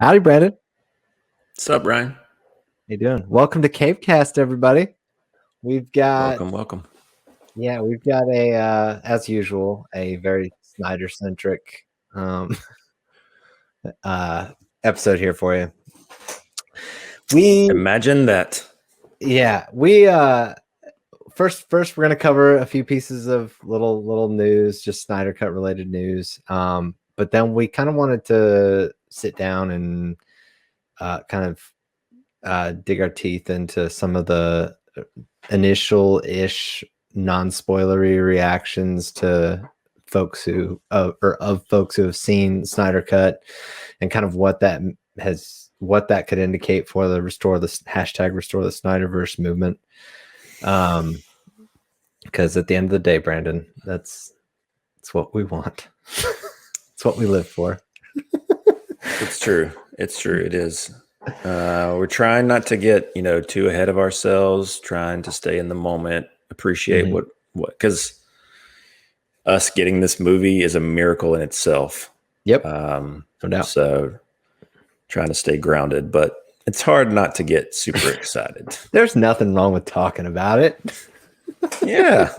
Howdy, Brandon. What's up, Ryan? How you doing? Welcome to CAPECAST, everybody. We've got Welcome. we've got a as usual, a very Snyder centric episode here for you. We Imagine that. we first we're gonna cover a few pieces of little news, just Snyder Cut related news. But then we kind of wanted to sit down and kind of dig our teeth into some of the initial-ish non-spoilery reactions to folks who of folks who have seen Snyder Cut and kind of what that could indicate for the restore the Snyderverse movement. Because at the end of the day, Brandon, that's what we want. It's what we live for. It's true. It is. We're trying not to get too ahead of ourselves. Trying to stay in the moment, appreciate what because us getting this movie is a miracle in itself. Yep. No doubt. So trying to stay grounded, but it's hard not to get super excited. There's nothing wrong with talking about it. Yeah.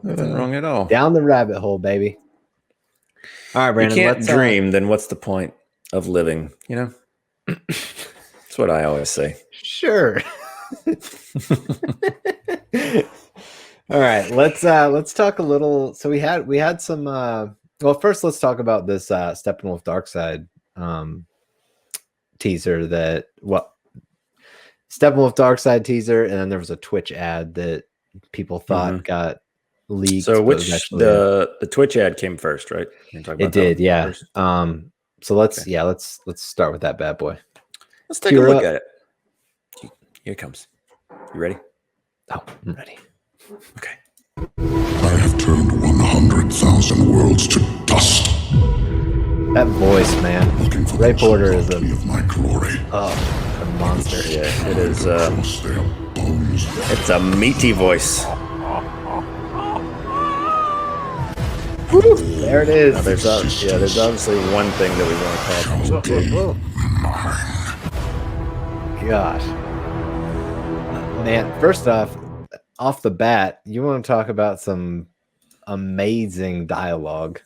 Nothing wrong at all. Down the rabbit hole, baby. All right, Brandon. You can't dream, then what's the point of living? That's what I always say. Sure. All right, let's talk a little. So we had some. Well, first let's talk about this Steppenwolf Darkseid teaser. Steppenwolf Darkseid teaser, and then there was a Twitch ad that people thought got leaked. So the Twitch ad came first, right? It did, yeah. First? So let's start with that bad boy. Let's take a look at it. Here it comes. You ready? Oh, I'm ready. Okay. I have turned 100,000 worlds to dust. That voice, man. Ray Porter is a monster. Yeah, it is. It's a meaty voice. Woo, there it is. Now, there's obviously one thing that we want to talk about. Gosh, man. First off the bat, you want to talk about some amazing dialogue.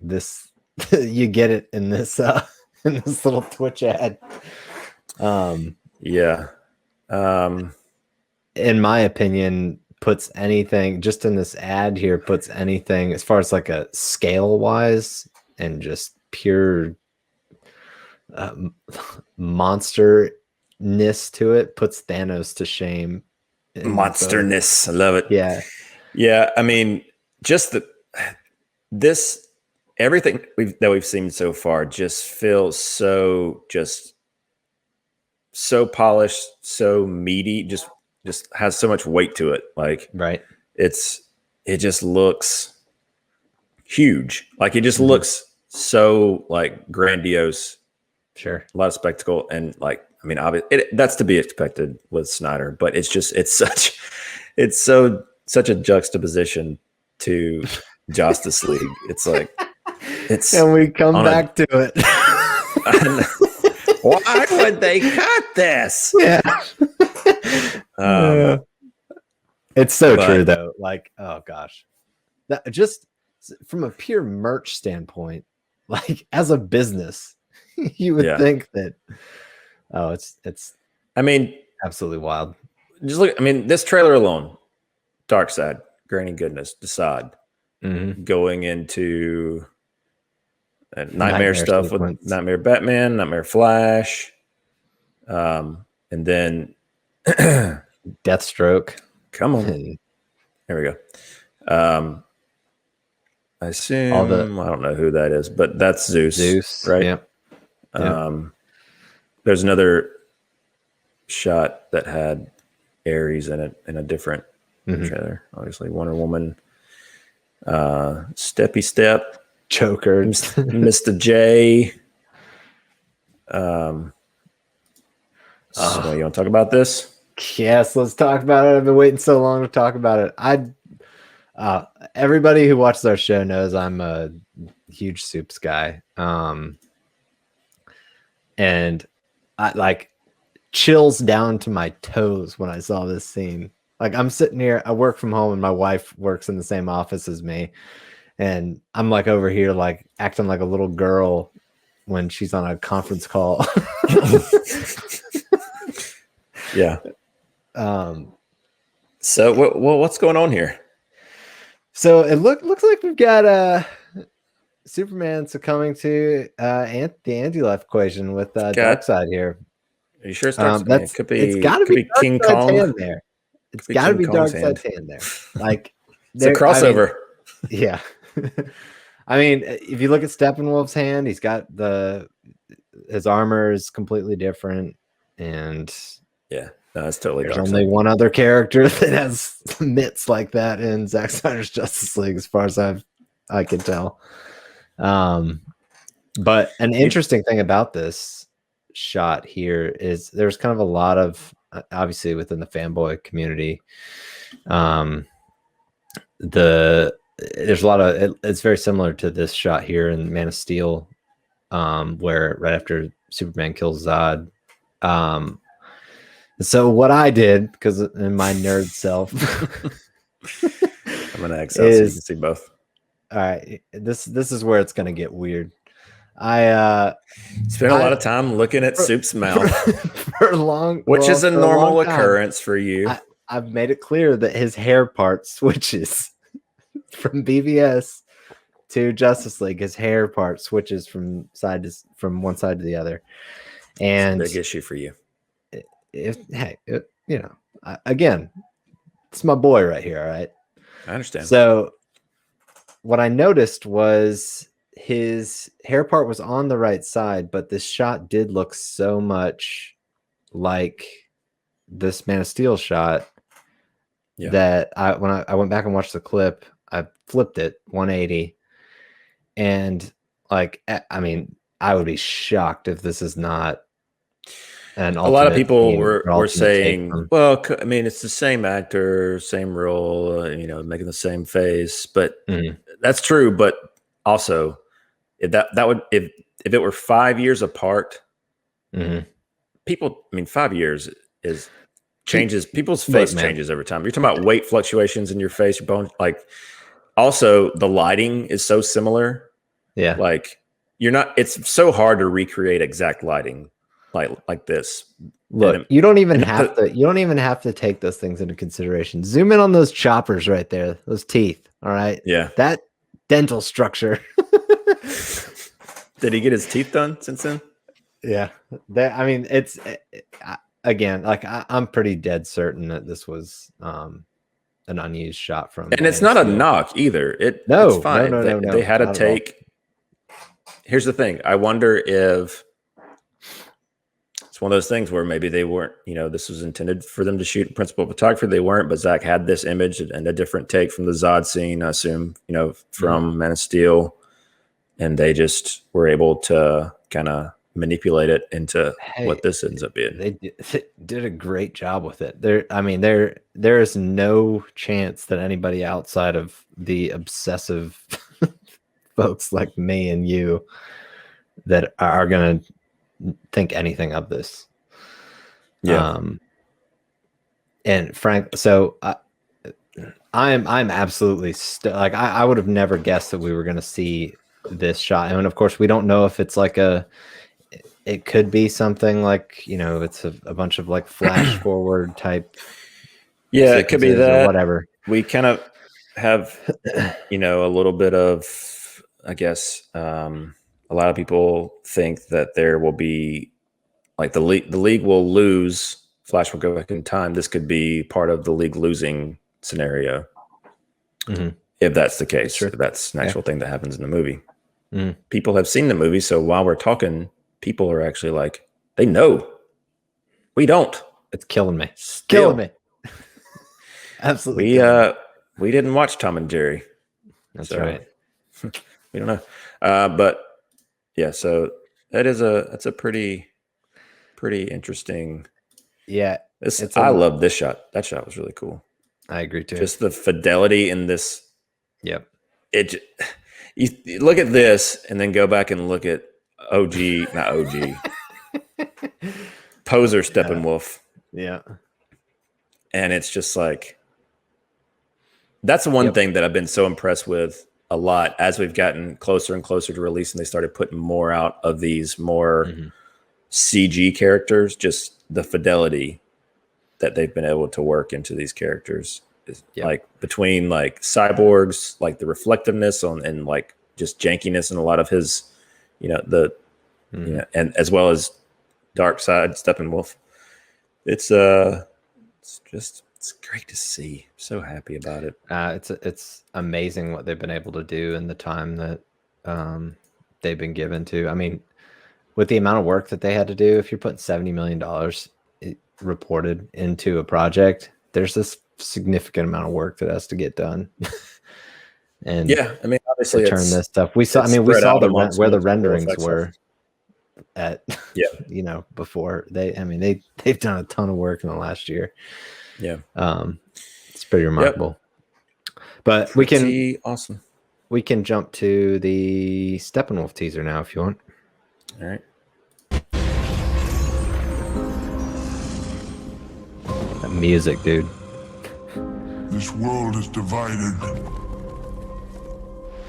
You get it in this little Twitch ad. In my opinion, puts anything just in this ad here, puts anything as far as like a scale wise and just pure monsterness to it, puts Thanos to shame. Monsterness. I love it. Yeah. I mean, just everything that we've seen so far just feels so polished, so meaty, just has so much weight to it. Like, right. It just looks huge. Like, it just looks so like grandiose. Sure. A lot of spectacle. And like, I mean, obviously that's to be expected with Snyder, but it's such a juxtaposition to Justice League. It's like, and we come back to it. Why would they cut this? Yeah. It's so true though. Like, oh gosh, that just from a pure merch standpoint, like as a business, you would think that. Oh, it's. I mean, absolutely wild. Just look. I mean, this trailer alone, Darkseid, Granny Goodness, Decide, going into nightmare stuff sequence. With Nightmare Batman, Nightmare Flash, and then Deathstroke. Come on, there we go. I assume I don't know who that is, but that's Zeus, right? Yeah. There's another shot that had Ares in it in a different trailer. Obviously, Wonder Woman, Steppy Step, Joker, Mr. J. So you want to talk about this? Yes, let's talk about it. I've been waiting so long to talk about it. Everybody who watches our show knows I'm a huge Soups guy. and I like chills down to my toes when I saw this scene. Like I'm sitting here, I work from home and my wife works in the same office as me. And I'm like over here, like acting like a little girl when she's on a conference call. Yeah. So what's going on here? So it looks like we've got Superman succumbing to the anti-life equation with Darkseid here. Are you sure it's Darkseid? It's got to be King Kong hand there. It's got to be Darkseid's hand there. Like it's a crossover. Yeah. I mean, if you look at Steppenwolf's hand, he's got his armor is completely different, and yeah, no, it's totally. There's only one other character that has mitts like that in Zack Snyder's Justice League, as far as I can tell. But an interesting thing about this shot here is there's kind of a lot of, obviously within the fanboy community, there's a lot of it's very similar to this shot here in Man of Steel, where right after Superman kills Zod. So what I did, because in my nerd self, I'm gonna exit so you can see both. All right, this is where it's gonna get weird. I spent a lot of time looking at Soup's mouth for a long, which is a normal occurrence for you. I've made it clear that his hair part switches from BVS to Justice League. His hair part switches from one side to the other, and it's a big issue for you. Again, it's my boy right here. All right, I understand. So what I noticed was his hair part was on the right side, but this shot did look so much like this Man of Steel shot that when I went back and watched the clip, I flipped it 180, and like, I mean, I would be shocked if this is not an a lot of people were saying, well, I mean, it's the same actor, same role, making the same face, but that's true. But also, if if it were 5 years apart, people, I mean, 5 years changes people's face changes over time. You're talking about weight fluctuations in your face, your bones, like. Also, the lighting is so similar. Yeah, like it's so hard to recreate exact lighting like this. Look, you don't even have to take those things into consideration. Zoom in on those choppers right there, those teeth. All right. Yeah. That dental structure. Did he get his teeth done since then? Yeah. I mean, it's again, like I'm pretty dead certain that this was an unused shot from, and it's not a knock either. It's fine. No, they had a take. Here's the thing. I wonder if it's one of those things where maybe they weren't, this was intended for them to shoot principal photography. They weren't, but Zach had this image and a different take from the Zod scene, I assume, from Man of Steel. And they just were able to kind of manipulate it into what this ends up being. They did a great job with it. There is no chance that anybody outside of the obsessive folks like me and you that are going to think anything of this. Yeah. And Frank, so I'm absolutely like I would have never guessed that we were going to see this shot. And of course, we don't know if it's like it could be something like, it's a bunch of like flash forward type. Yeah, it could be that. Whatever. We kind of have, a little bit of, I guess, a lot of people think that there will be like the league will lose. Flash will go back in time. This could be part of the league losing scenario. If that's the case, sure. If that's an actual thing that happens in the movie. Mm. People have seen the movie. So while we're talking, people are actually like, they know. We don't. It's killing me. Killing me. Absolutely. We didn't watch Tom and Jerry. That's right. We don't know. But yeah, so that's a pretty interesting. Yeah. I love this shot. That shot was really cool. I agree too. Just the fidelity in this. Yep. You look at this and then go back and look at not OG. poser Steppenwolf. Yeah. And it's just like, that's the one thing that I've been so impressed with a lot as we've gotten closer and closer to release, and they started putting more out of these more CG characters. Just the fidelity that they've been able to work into these characters is like between like cyborgs, like the reflectiveness on and like just jankiness and a lot of his, you know, and as well as Darkseid, Steppenwolf. It's great to see. So happy about it. It's amazing what they've been able to do in the time that they've been given to. I mean, with the amount of work that they had to do, if you're putting $70 million reported into a project, there's this significant amount of work that has to get done. And yeah, I mean, obviously, to turn this stuff. We saw. I mean, we saw where the renderings were at. You know, before they've done a ton of work in the last year. Yeah. It's pretty remarkable. But we can jump to the Steppenwolf teaser now if you want. All right. That music, dude. This world is divided.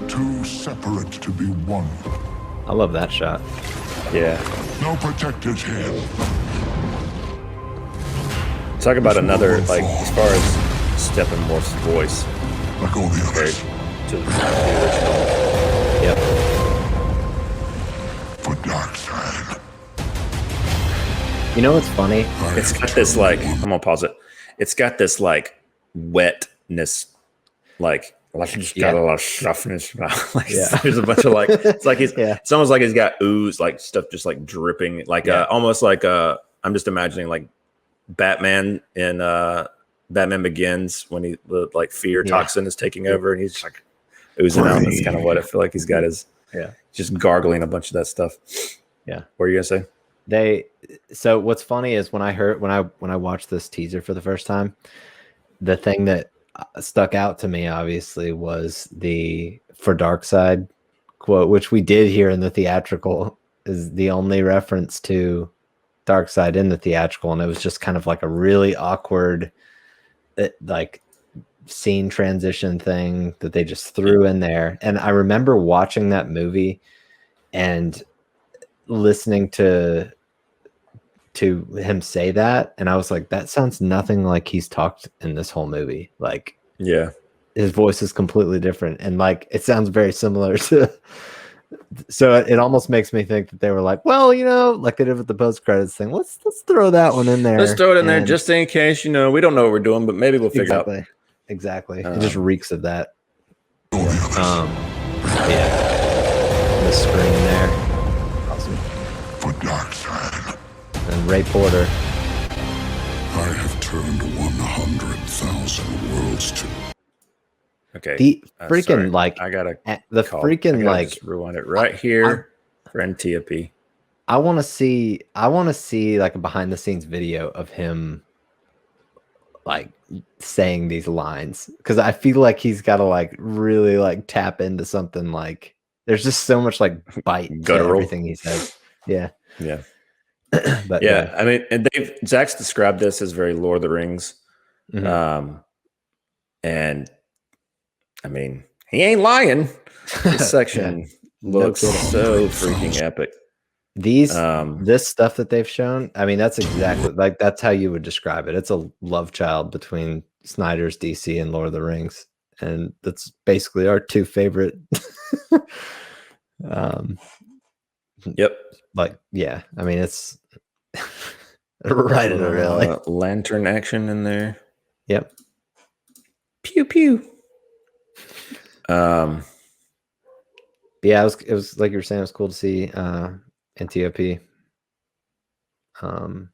Too separate to be one. I love that shot. Yeah. No protectors here. Talk about another, like, as far as Steppenwolf's voice. Like all the others. To the original. Yep. For Darkseid. You know what's funny? It's got this, like, I'm going to pause it. It's got this, like, wetness, like he's got a lot of stuff in his mouth. Like, there's a bunch of, like, it's like he's, it's almost like he's got ooze, like, stuff just, like, dripping. Like, almost like, I'm just imagining, like, Batman in Batman Begins when he like fear toxin is taking over and he's just like oozing out. That's kind of what I feel like he's got his just gargling a bunch of that stuff. Yeah. What are you gonna say? So what's funny is when I watched this teaser for the first time, the thing that stuck out to me obviously was the "for Darkseid" quote, which we did hear in the theatrical, is the only reference to Darkseid in the theatrical, and it was just kind of like a really awkward like scene transition thing that they just threw in there. And I remember watching that movie and listening to him say that, and I was like, that sounds nothing like he's talked in this whole movie. Like, his voice is completely different, and like it sounds very similar to so it almost makes me think that they were like, well, you know, like they did with the post credits thing. Let's throw that one in there. Let's throw it in there just in case. You know, we don't know what we're doing, but maybe we'll figure it out. Exactly. It just reeks of that. The screen there. Awesome. For Darkseid. And Ray Porter. I have turned 100,000 worlds to. Okay. The freaking I gotta freaking like just rewind it right here for Antiope. I want to see like a behind the scenes video of him like saying these lines, because I feel like he's got to like really like tap into something. Like there's just so much like bite to everything he says. Yeah. But I mean, and Zach's described this as very Lord of the Rings. And I mean, he ain't lying. This section looks so freaking epic. This stuff that they've shown, I mean, that's exactly like that's how you would describe it. It's a love child between Snyder's DC and Lord of the Rings, and that's basically our two favorite. Like, yeah, I mean, it's right in the really lantern action in there. Yep. Pew pew. Yeah, it was like you were saying, it was cool to see Antiope in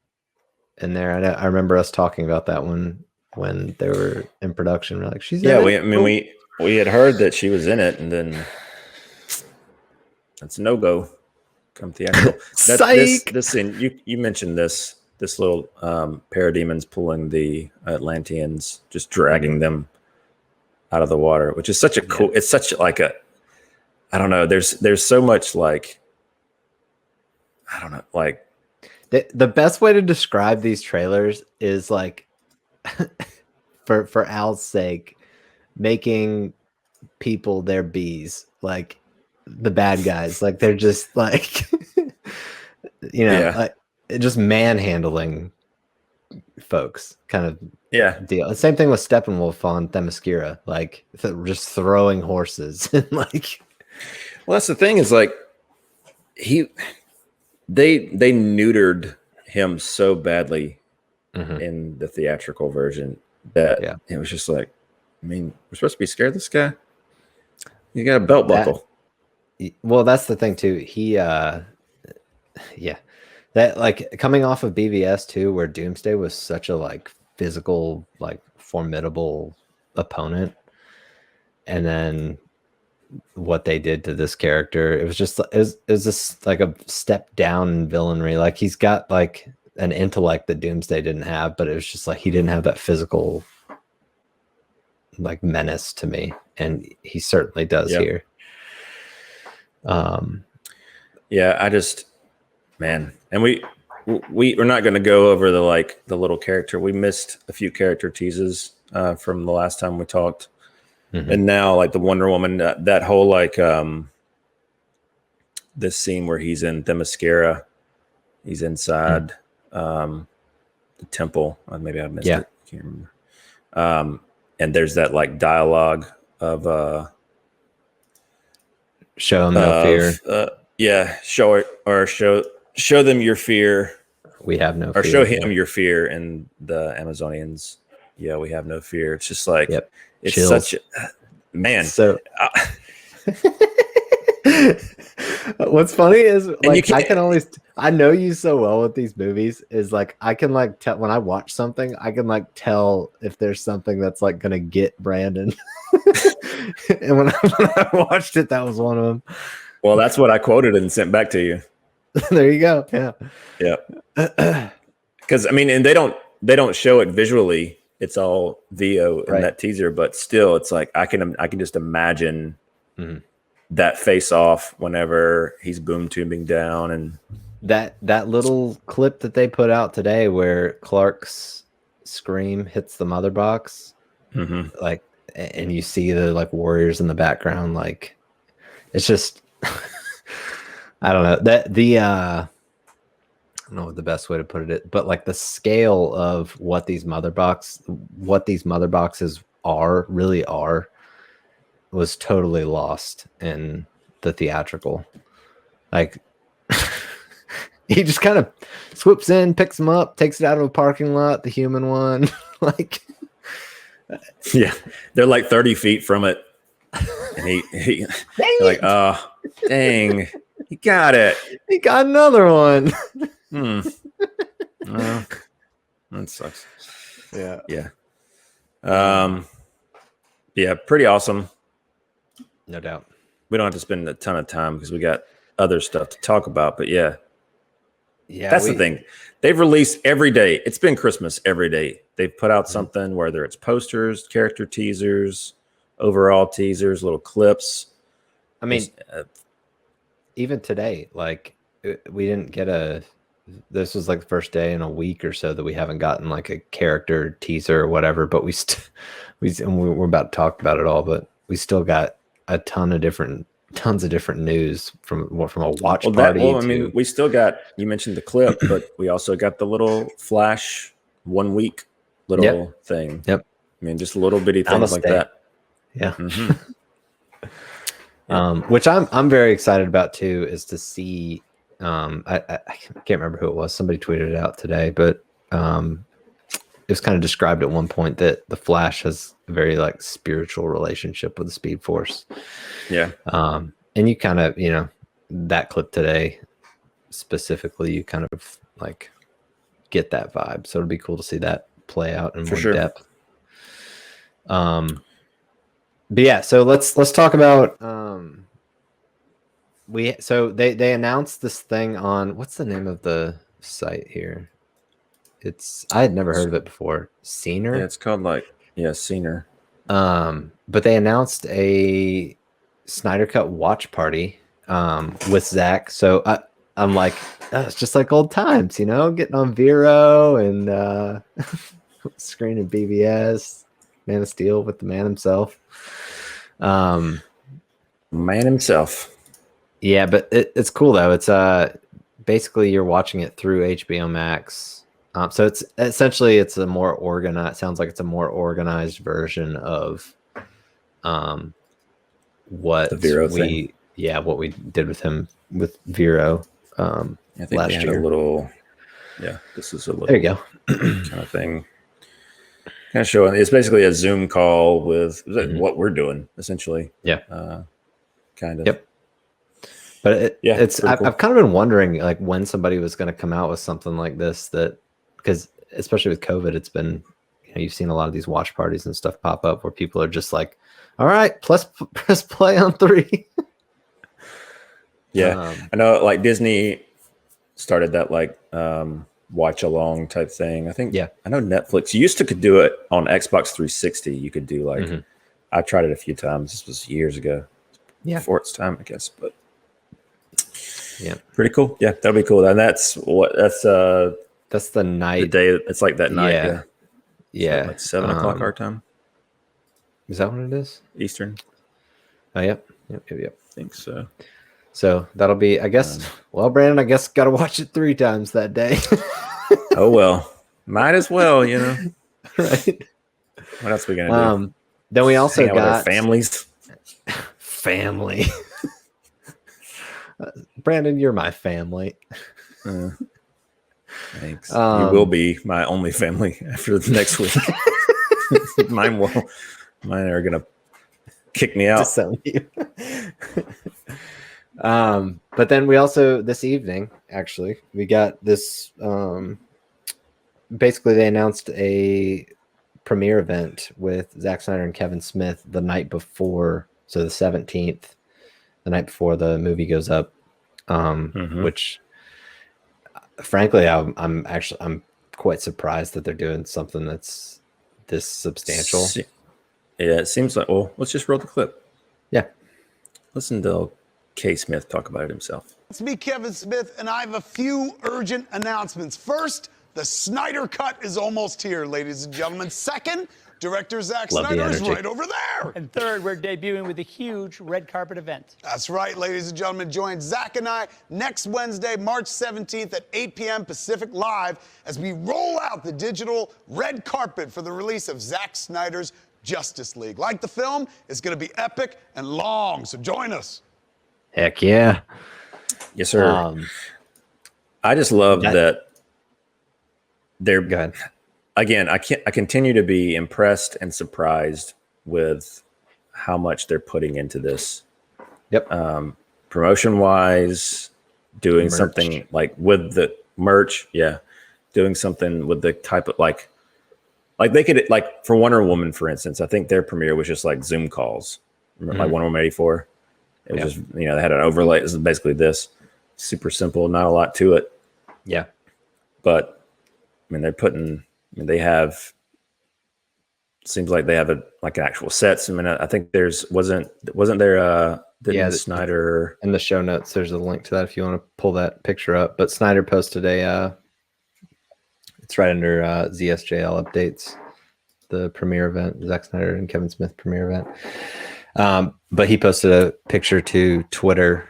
there. I remember us talking about that when they were in production. We're like, she's we had heard that she was in it, and then that's a no-go. Come theatrical. This scene, you mentioned this little parademons pulling the Atlanteans, just dragging them out of the water, which is such a cool. It's such like a, I don't know. There's so much like, I don't know, like The best way to describe these trailers is like, for Al's sake, making people their bees, like the bad guys, like they're just like, like just manhandling folks, kind of deal. Same thing with Steppenwolf on Themyscira, like just throwing horses and like. Well, that's the thing is like they neutered him so badly in the theatrical version that it was just like, I mean, we're supposed to be scared of this guy. You got a belt buckle. Well, that's the thing too. He, that like coming off of BVS too, where Doomsday was such a like physical, like formidable opponent, and then what they did to this character, it was just just like a step down in villainry. Like he's got like an intellect that Doomsday didn't have, but it was just like he didn't have that physical like menace to me, and he certainly does here. I just, man, and we're not going to go over the little character. We missed a few character teases from the last time we talked. And now like the Wonder Woman, that whole like this scene where he's in Themyscira, he's inside the temple. Maybe I missed it. I can't remember. And there's that like dialogue of show them no fear. Show it, or show them your fear. We have no or fear. Show him your fear. And the Amazonians, we have no fear. It's just like it's Chills. such a man. So what's funny is like I know you so well with these movies, is like I can like tell when I watch something, I can like tell if there's something that's like gonna get Brandon. And when I watched it, that was one of them. Well, that's what I quoted and sent back to you. There you go. Yeah. Because I mean, and they don't show it visually. It's all VO in that teaser, but still, it's like I can just imagine that face off whenever he's boom tubing down, and that little clip that they put out today where Clark's scream hits the mother box, like, and you see the like warriors in the background, like it's just I don't know that I don't know what the best way to put it, but like the scale of what these mother boxes really are was totally lost in the theatrical. Like he just kind of swoops in, picks them up, takes it out of a parking lot, the human one. Like they're like 30 feet from it, and he like, oh dang, he got it, he got another one. Well, that sucks. Pretty awesome. No doubt. We don't have to spend a ton of time because we got other stuff to talk about, but that's the thing. They've released every day. It's been Christmas every day. They've put out something, whether it's posters, character teasers, overall teasers, little clips. I mean, even today, like we didn't get this was like the first day in a week or so that we haven't gotten like a character teaser or whatever, but we're about to talk about it all, but we still got a tons of different news from a watch party. I mean, we still got, you mentioned the clip, but we also got the little flash 1 week little thing. I mean, just little bitty things like that. Which I'm very excited about too, is to see. I can't remember who it was. Somebody tweeted it out today, but it was kind of described at one point that the Flash has a very like spiritual relationship with the Speed Force. And you kind of, that clip today specifically, you kind of like get that vibe. So it'll be cool to see that play out in more depth. But yeah, so let's talk about they announced this thing on, what's the name of the site here? I had never heard of it before. CiNER? Yeah, it's called CiNER. But they announced a Snyder Cut watch party with Zack. So I'm like, oh, it's just like old times, you know, getting on Vero and screening BBS, Man of Steel with the man himself. Man himself. Yeah, but it's cool though. It's basically you're watching it through HBO Max. So it's essentially it's a more organized. Sounds like it's a more organized version of what The Vero thing. what we did with him with Vero I think last they had year. a little. Yeah, this is a little. There you go. Kind of thing. Kind of showing. It's basically a Zoom call with what we're doing essentially. Yeah. Kind of. Yep. But it's cool. I've kind of been wondering like when somebody was going to come out with something like this, that because especially with COVID, it's been, you know, you've seen a lot of these watch parties and stuff pop up where people are just like, all right, press play on 3. Yeah. I know like Disney started that like watch along type thing. I think I know Netflix used to could do it on Xbox 360. You could do like I tried it a few times. This was years ago. Yeah. Before its time, I guess. But yeah. Pretty cool. Yeah, that'll be cool. And that's the night. The day it's like that night. Yeah. Yeah. So like 7 o'clock our time. Is that what it is? Eastern. Oh, yep. Yep. I think so. So that'll be, I guess, well, Brandon, I guess got to watch it 3 times that day. Oh, well, might as well, you know. Right. What else are we going to do? Then we also hang out with our got families. Family. Brandon, you're my family. Thanks. You will be my only family after the next week. Mine are going to kick me out. Disown you. But then we also, this evening, actually, we got this, basically they announced a premiere event with Zack Snyder and Kevin Smith the night before, so the 17th, the night before the movie goes up, which frankly, I'm quite surprised that they're doing something that's this substantial. Yeah, it seems like, well, let's just roll the clip. Yeah. Listen to K. Smith talk about it himself. It's me, Kevin Smith, and I have a few urgent announcements. First, the Snyder Cut is almost here, ladies and gentlemen. Second, director Zack Snyder is right over there. And third, we're debuting with a huge red carpet event. That's right, ladies and gentlemen. Join Zack and I next Wednesday, March 17th at 8 p.m. Pacific Live as we roll out the digital red carpet for the release of Zack Snyder's Justice League. Like the film, it's going to be epic and long, so join us. Heck yeah. Yes, sir. I just love that they're good. Again, I continue to be impressed and surprised with how much they're putting into this. Yep. Promotion wise, doing something like with the merch. Yeah. Doing something with the type of like they could, like for Wonder Woman, for instance, I think their premiere was just like Zoom calls. Remember, like Wonder Woman 84. It was just, you know, they had an overlay. This is basically this. Super simple, not a lot to it. Yeah. But I mean, they have, seems like they have an actual sets. I mean, I think wasn't there Snyder in the show notes, there's a link to that if you want to pull that picture up. But Snyder posted it's right under ZSJL updates, the premiere event, Zack Snyder and Kevin Smith premiere event. But he posted a picture to Twitter,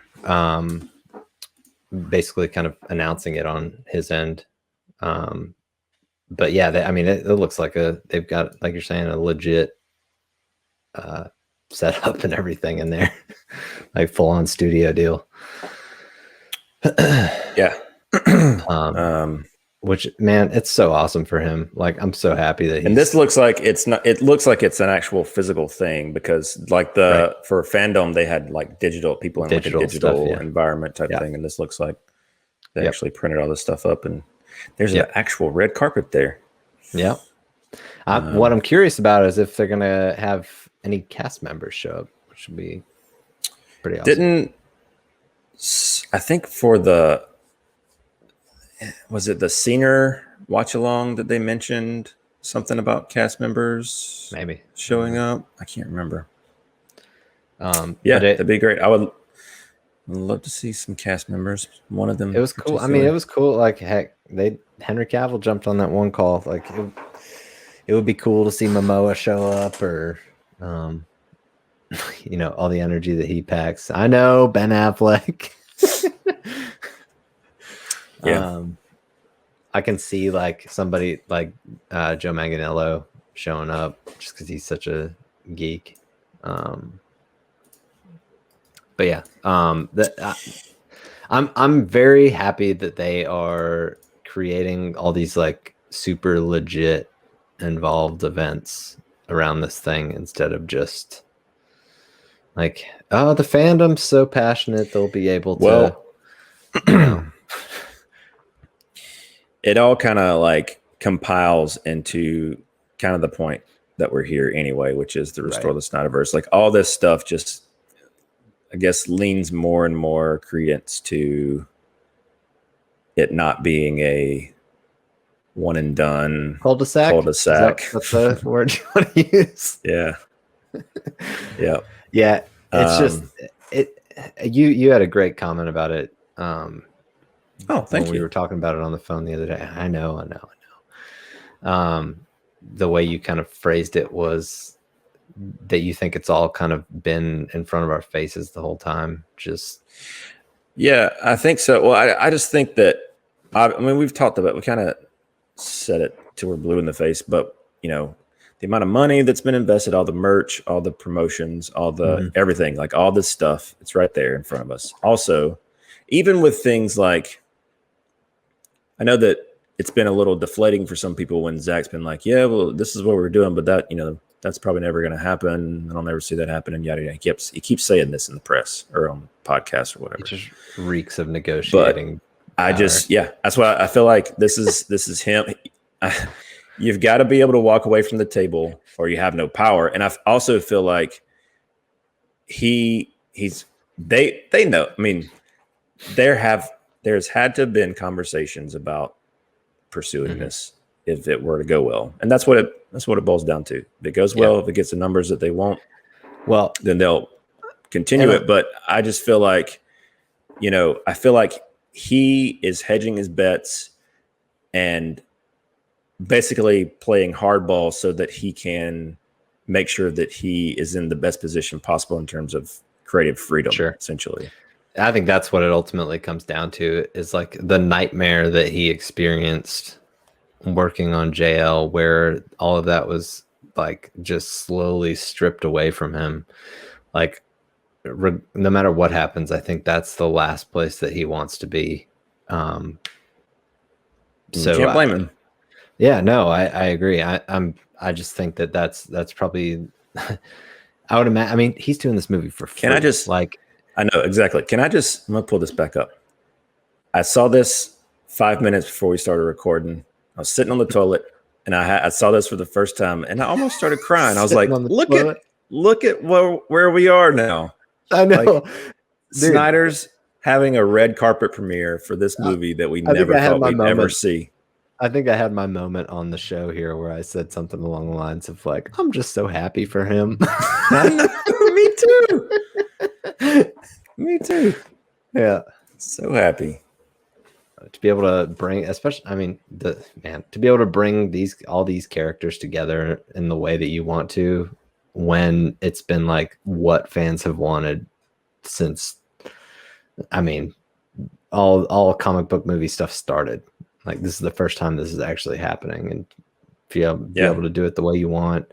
basically kind of announcing it on his end. But yeah, it looks like they've got, like you're saying, a legit setup and everything in there, like full on studio deal. Yeah. Which, man, it's so awesome for him. Like, I'm so happy that and this looks like it's not, it looks like it's an actual physical thing, because like for fandom, they had like digital people in digital, like a digital stuff, environment type thing. And this looks like they actually printed all this stuff up, and there's an actual red carpet there. Yeah. What I'm curious about is if they're going to have any cast members show up, which would be pretty awesome. I think was it the Senior watch along that they mentioned something about cast members maybe showing up? I can't remember. Yeah, that'd be great. I'd love to see some cast members. One of them. It was in cool. I mean, particular. it was cool. Like, heck, Henry Cavill jumped on that one call. Like, it would be cool to see Momoa show up, or, you know, all the energy that he packs. I know Ben Affleck. Yeah. I can see like somebody like Joe Manganiello showing up just because he's such a geek. But yeah, I'm very happy that they are creating all these like super legit involved events around this thing instead of just like, oh, the fandom's so passionate they'll be able to. Well, you know. It all kind of like compiles into kind of the point that we're here anyway, which is to restore the Snyderverse. Like all this stuff just, I guess, leans more and more credence to it not being a one and done Cul-de-sac. That's the word you want to use. Yeah. Yeah. Yeah. It's just you had a great comment about it. Oh, thank you. We were talking about it on the phone the other day. I know. The way you kind of phrased it was that you think it's all kind of been in front of our faces the whole time. Yeah, I think so. Well, I just think that, I mean, we've talked about, we kind of said it till we're blue in the face, but you know, the amount of money that's been invested, all the merch, all the promotions, all the everything, like all this stuff, it's right there in front of us. Also, even with things like, I know that it's been a little deflating for some people when Zach's been like, yeah, well, this is what we're doing, but that, you know, that's probably never going to happen. I'll never see that happen. And yada, yada. He keeps saying this in the press or on podcasts or whatever. It just reeks of negotiating. But that's why I feel like this is him. You've got to be able to walk away from the table or you have no power. And I also feel like they know, I mean, there's had to have been conversations about pursuing this if it were to go well, and that's what it boils down to. If it goes well, if it gets the numbers that they want, well, then they'll continue it. But I just feel like, you know, he is hedging his bets and basically playing hardball so that he can make sure that he is in the best position possible in terms of creative freedom. Sure. Essentially. I think that's what it ultimately comes down to, is like the nightmare that he experienced working on JL, where all of that was like just slowly stripped away from him. Like no matter what happens, I think that's the last place that he wants to be. So can't blame him. Yeah, no, I agree. I just think that's probably I would imagine. I mean, he's doing this movie for free. Can I just I know exactly. I'm gonna pull this back up. I saw this 5 minutes before we started recording. I was sitting on the toilet and I saw this for the first time and I almost started crying. I was like, look at where we are now. I know. Like, Snyder's having a red carpet premiere for this movie that we never thought we'd ever see. I think I had my moment on the show here where I said something along the lines of like, I'm just so happy for him. Me too. Me too. Yeah. So happy to be able to bring, especially, I mean, to be able to bring all these characters together in the way that you want to, when it's been like what fans have wanted since, I mean, all comic book movie stuff started. Like this is the first time this is actually happening, and be able to do it the way you want,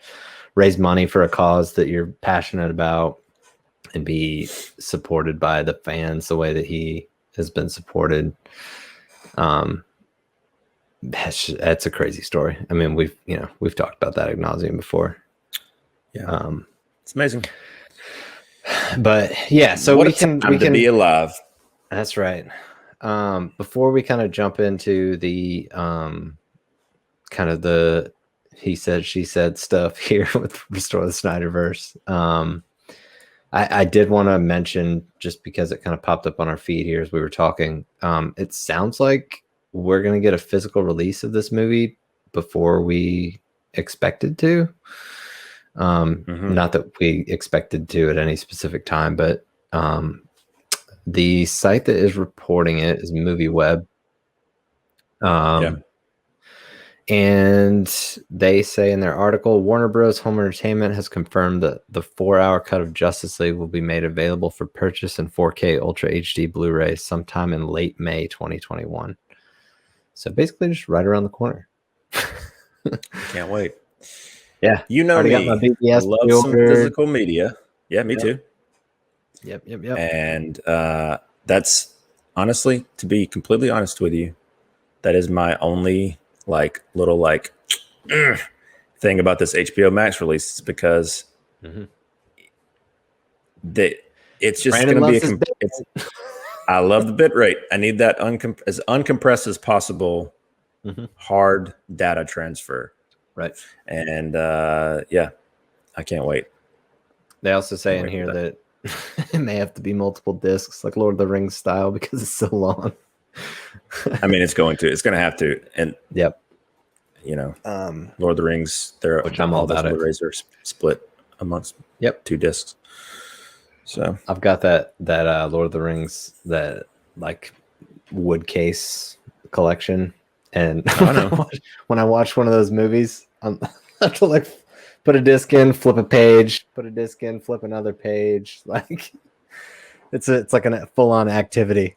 raise money for a cause that you're passionate about, and be supported by the fans the way that he has been supported. That's a crazy story. I mean, we've talked about that ad nauseum before. Yeah. It's amazing. But yeah, so we can be alive. That's right. Before we kind of jump into the kind of the he said she said stuff here with Restore the Snyderverse, I did want to mention, just because it kind of popped up on our feed here as we were talking, it sounds like we're going to get a physical release of this movie before we expected to. Not that we expected to at any specific time, but The site that is reporting it is MovieWeb. And they say in their article, Warner Bros. Home Entertainment has confirmed that the 4-hour cut of Justice League will be made available for purchase in 4K Ultra HD Blu-ray sometime in late May 2021. So basically just right around the corner. Can't wait. Yeah. You know Already me. got my BBS I love some pre-ordered. physical media. Yeah, me too. Yep. And that's honestly, to be completely honest with you, that is my only little thing about this HBO Max release, is because it's just going to be I love the bit rate. I need that as uncompressed as possible, hard data transfer. Right. And I can't wait. They also say in here that it may have to be multiple discs, like Lord of the Rings style, because it's so long. I mean, it's going to have to. And yep. Lord of the Rings, which I'm all about. Blu-rays are split amongst 2 discs. So I've got that Lord of the Rings, that like wood case collection, and when I watch one of those movies, I have to like put a disc in, flip a page, put a disc in, flip another page. Like it's like a full-on activity.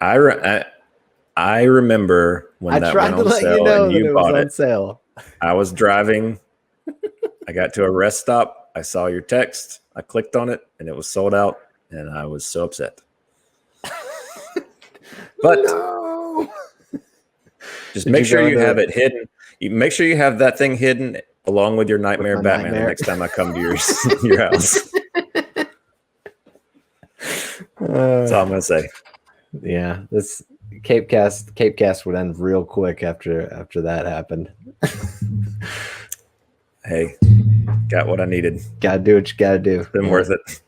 I remember when that went on sale and you bought it. Sale. I was driving. I got to a rest stop. I saw your text. I clicked on it, and it was sold out, and I was so upset. But just make sure you have it hidden. Make sure you have that thing hidden along with your Nightmare Batman the next time I come to your house. That's all I'm gonna say. Yeah, this CAPECAST would end real quick after that happened. Hey, got what I needed. Gotta do what you gotta do. It's been worth it.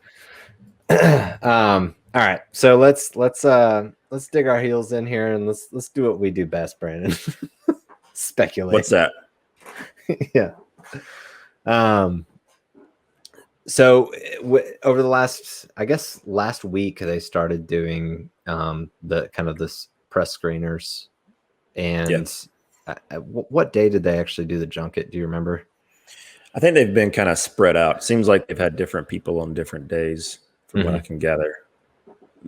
All right, so let's dig our heels in here and let's do what we do best, Brandon. Speculate. What's that? Yeah. So over the last week, they started doing the kind of this press screeners, and what day did they actually do the junket? Do you remember? I think they've been kind of spread out. Seems like they've had different people on different days, from what I can gather,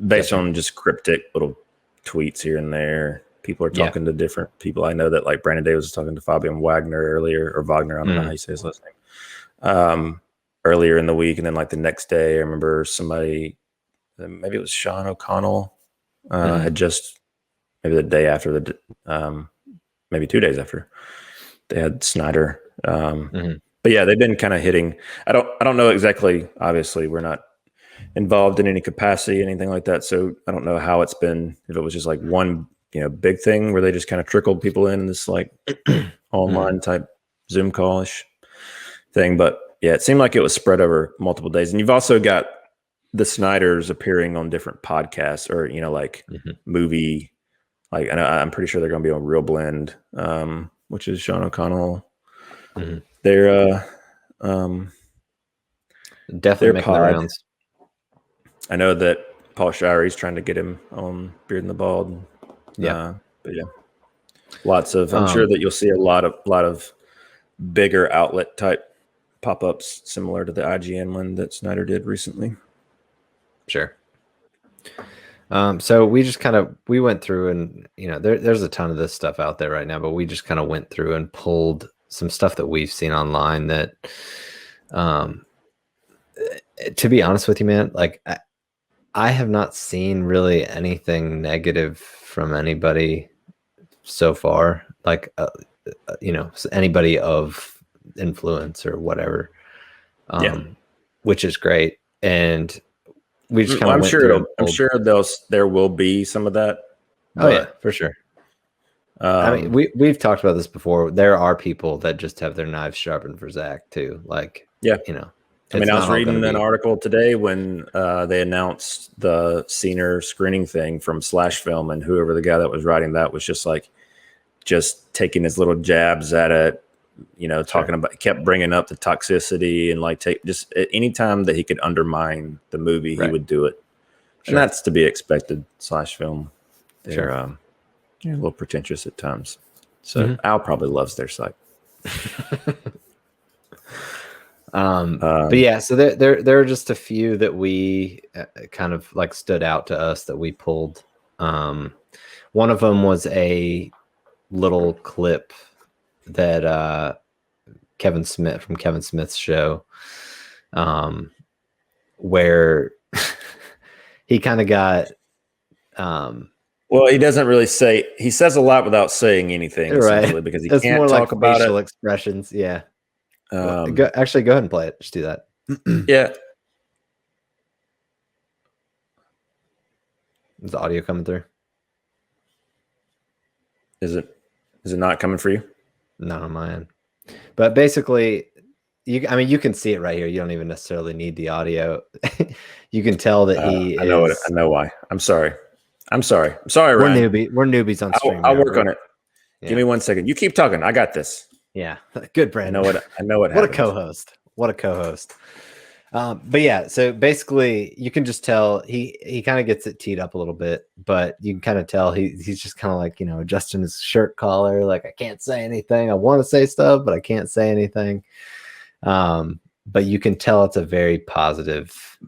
based on just cryptic little tweets here and there. People are talking to different people. I know that like Brandon Davis was talking to Fabian Wagner earlier, or Wagner, I don't know how you say his last name, earlier in the week. And then like the next day, I remember somebody, maybe it was Sean O'Connell, had just, maybe the day after, maybe 2 days after, they had Snyder. But yeah, they've been kind of hitting. I don't know exactly. Obviously, we're not involved in any capacity, anything like that. So I don't know how it's been. If it was just like one, big thing where they just kind of trickled people in this like online type Zoom call-ish thing. But yeah, it seemed like it was spread over multiple days. And you've also got the Snyders appearing on different podcasts, or movie. Like I'm pretty sure they're going to be on Real Blend, which is Sean O'Connell. They're definitely making the rounds. I know that Paul Shire's trying to get him on Beard and the Bald. But yeah, lots of. I'm sure that you'll see a lot of bigger outlet type pop-ups similar to the IGN one that Snyder did recently. Sure. So we just we went through, and there's a ton of this stuff out there right now, but we just kind of went through and pulled some stuff that we've seen online that, to be honest with you, man, like I have not seen really anything negative from anybody so far, like, anybody of influence or whatever, which is great. And we just kind of I'm sure there will be some of that. Oh yeah, for sure. I mean, we've talked about this before. There are people that just have their knives sharpened for Zack too. Like, I mean, I was reading an article today when they announced the Scener screening thing from Slash Film, and whoever the guy that was writing that was just taking his little jabs at it talking about, kept bringing up the toxicity and like just anytime that he could undermine the movie, he would do it. And that's to be expected. Film, they're a little pretentious at times. So Al probably loves their site. But yeah, so there are just a few that we kind of like stood out to us that we pulled. One of them was a little clip that Kevin Smith from Kevin Smith's show, where he kind of got well, he doesn't really say, he says a lot without saying anything, essentially, because he can't more talk like about facial it. expressions. Yeah. Actually, go ahead and play it. Just do that. Yeah. Is the audio coming through? Is it not coming for you? Not on my end. But basically, you can see it right here. You don't even necessarily need the audio. You can tell that he I know why. I'm sorry. I'm sorry, Ryan. We're newbies on stream. I'll work on it. Yeah. Give me 1 second. You keep talking. I got this. Yeah. Good, Brandon. I know what What a co-host. But yeah, so basically you can just tell he kind of gets it teed up a little bit, but you can kind of tell he's just kind of like, adjusting his shirt collar, like, I can't say anything. I want to say stuff, but I can't say anything. But you can tell it's a very positive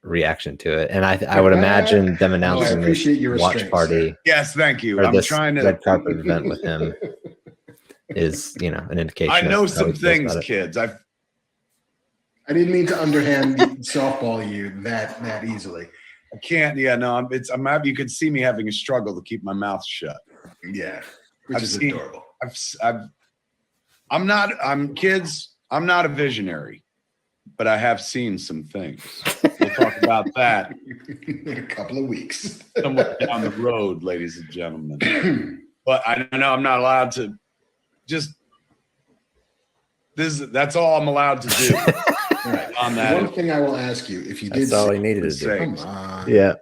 reaction to it. And I would imagine them announcing this watch party. Yes, thank you. I'm trying to red carpet event with him is, an indication. I know some things, kids. I didn't mean to underhand softball you that easily. I can't. Yeah, no. You could see me having a struggle to keep my mouth shut. Yeah, which is adorable. I'm not a visionary, but I have seen some things. We'll talk about that in a couple of weeks. Somewhere down the road, ladies and gentlemen. But I know I'm not allowed to just. That's all I'm allowed to do. Right. On that, one thing I will ask you: if you did, that's all he needed to do. Come on. Yeah,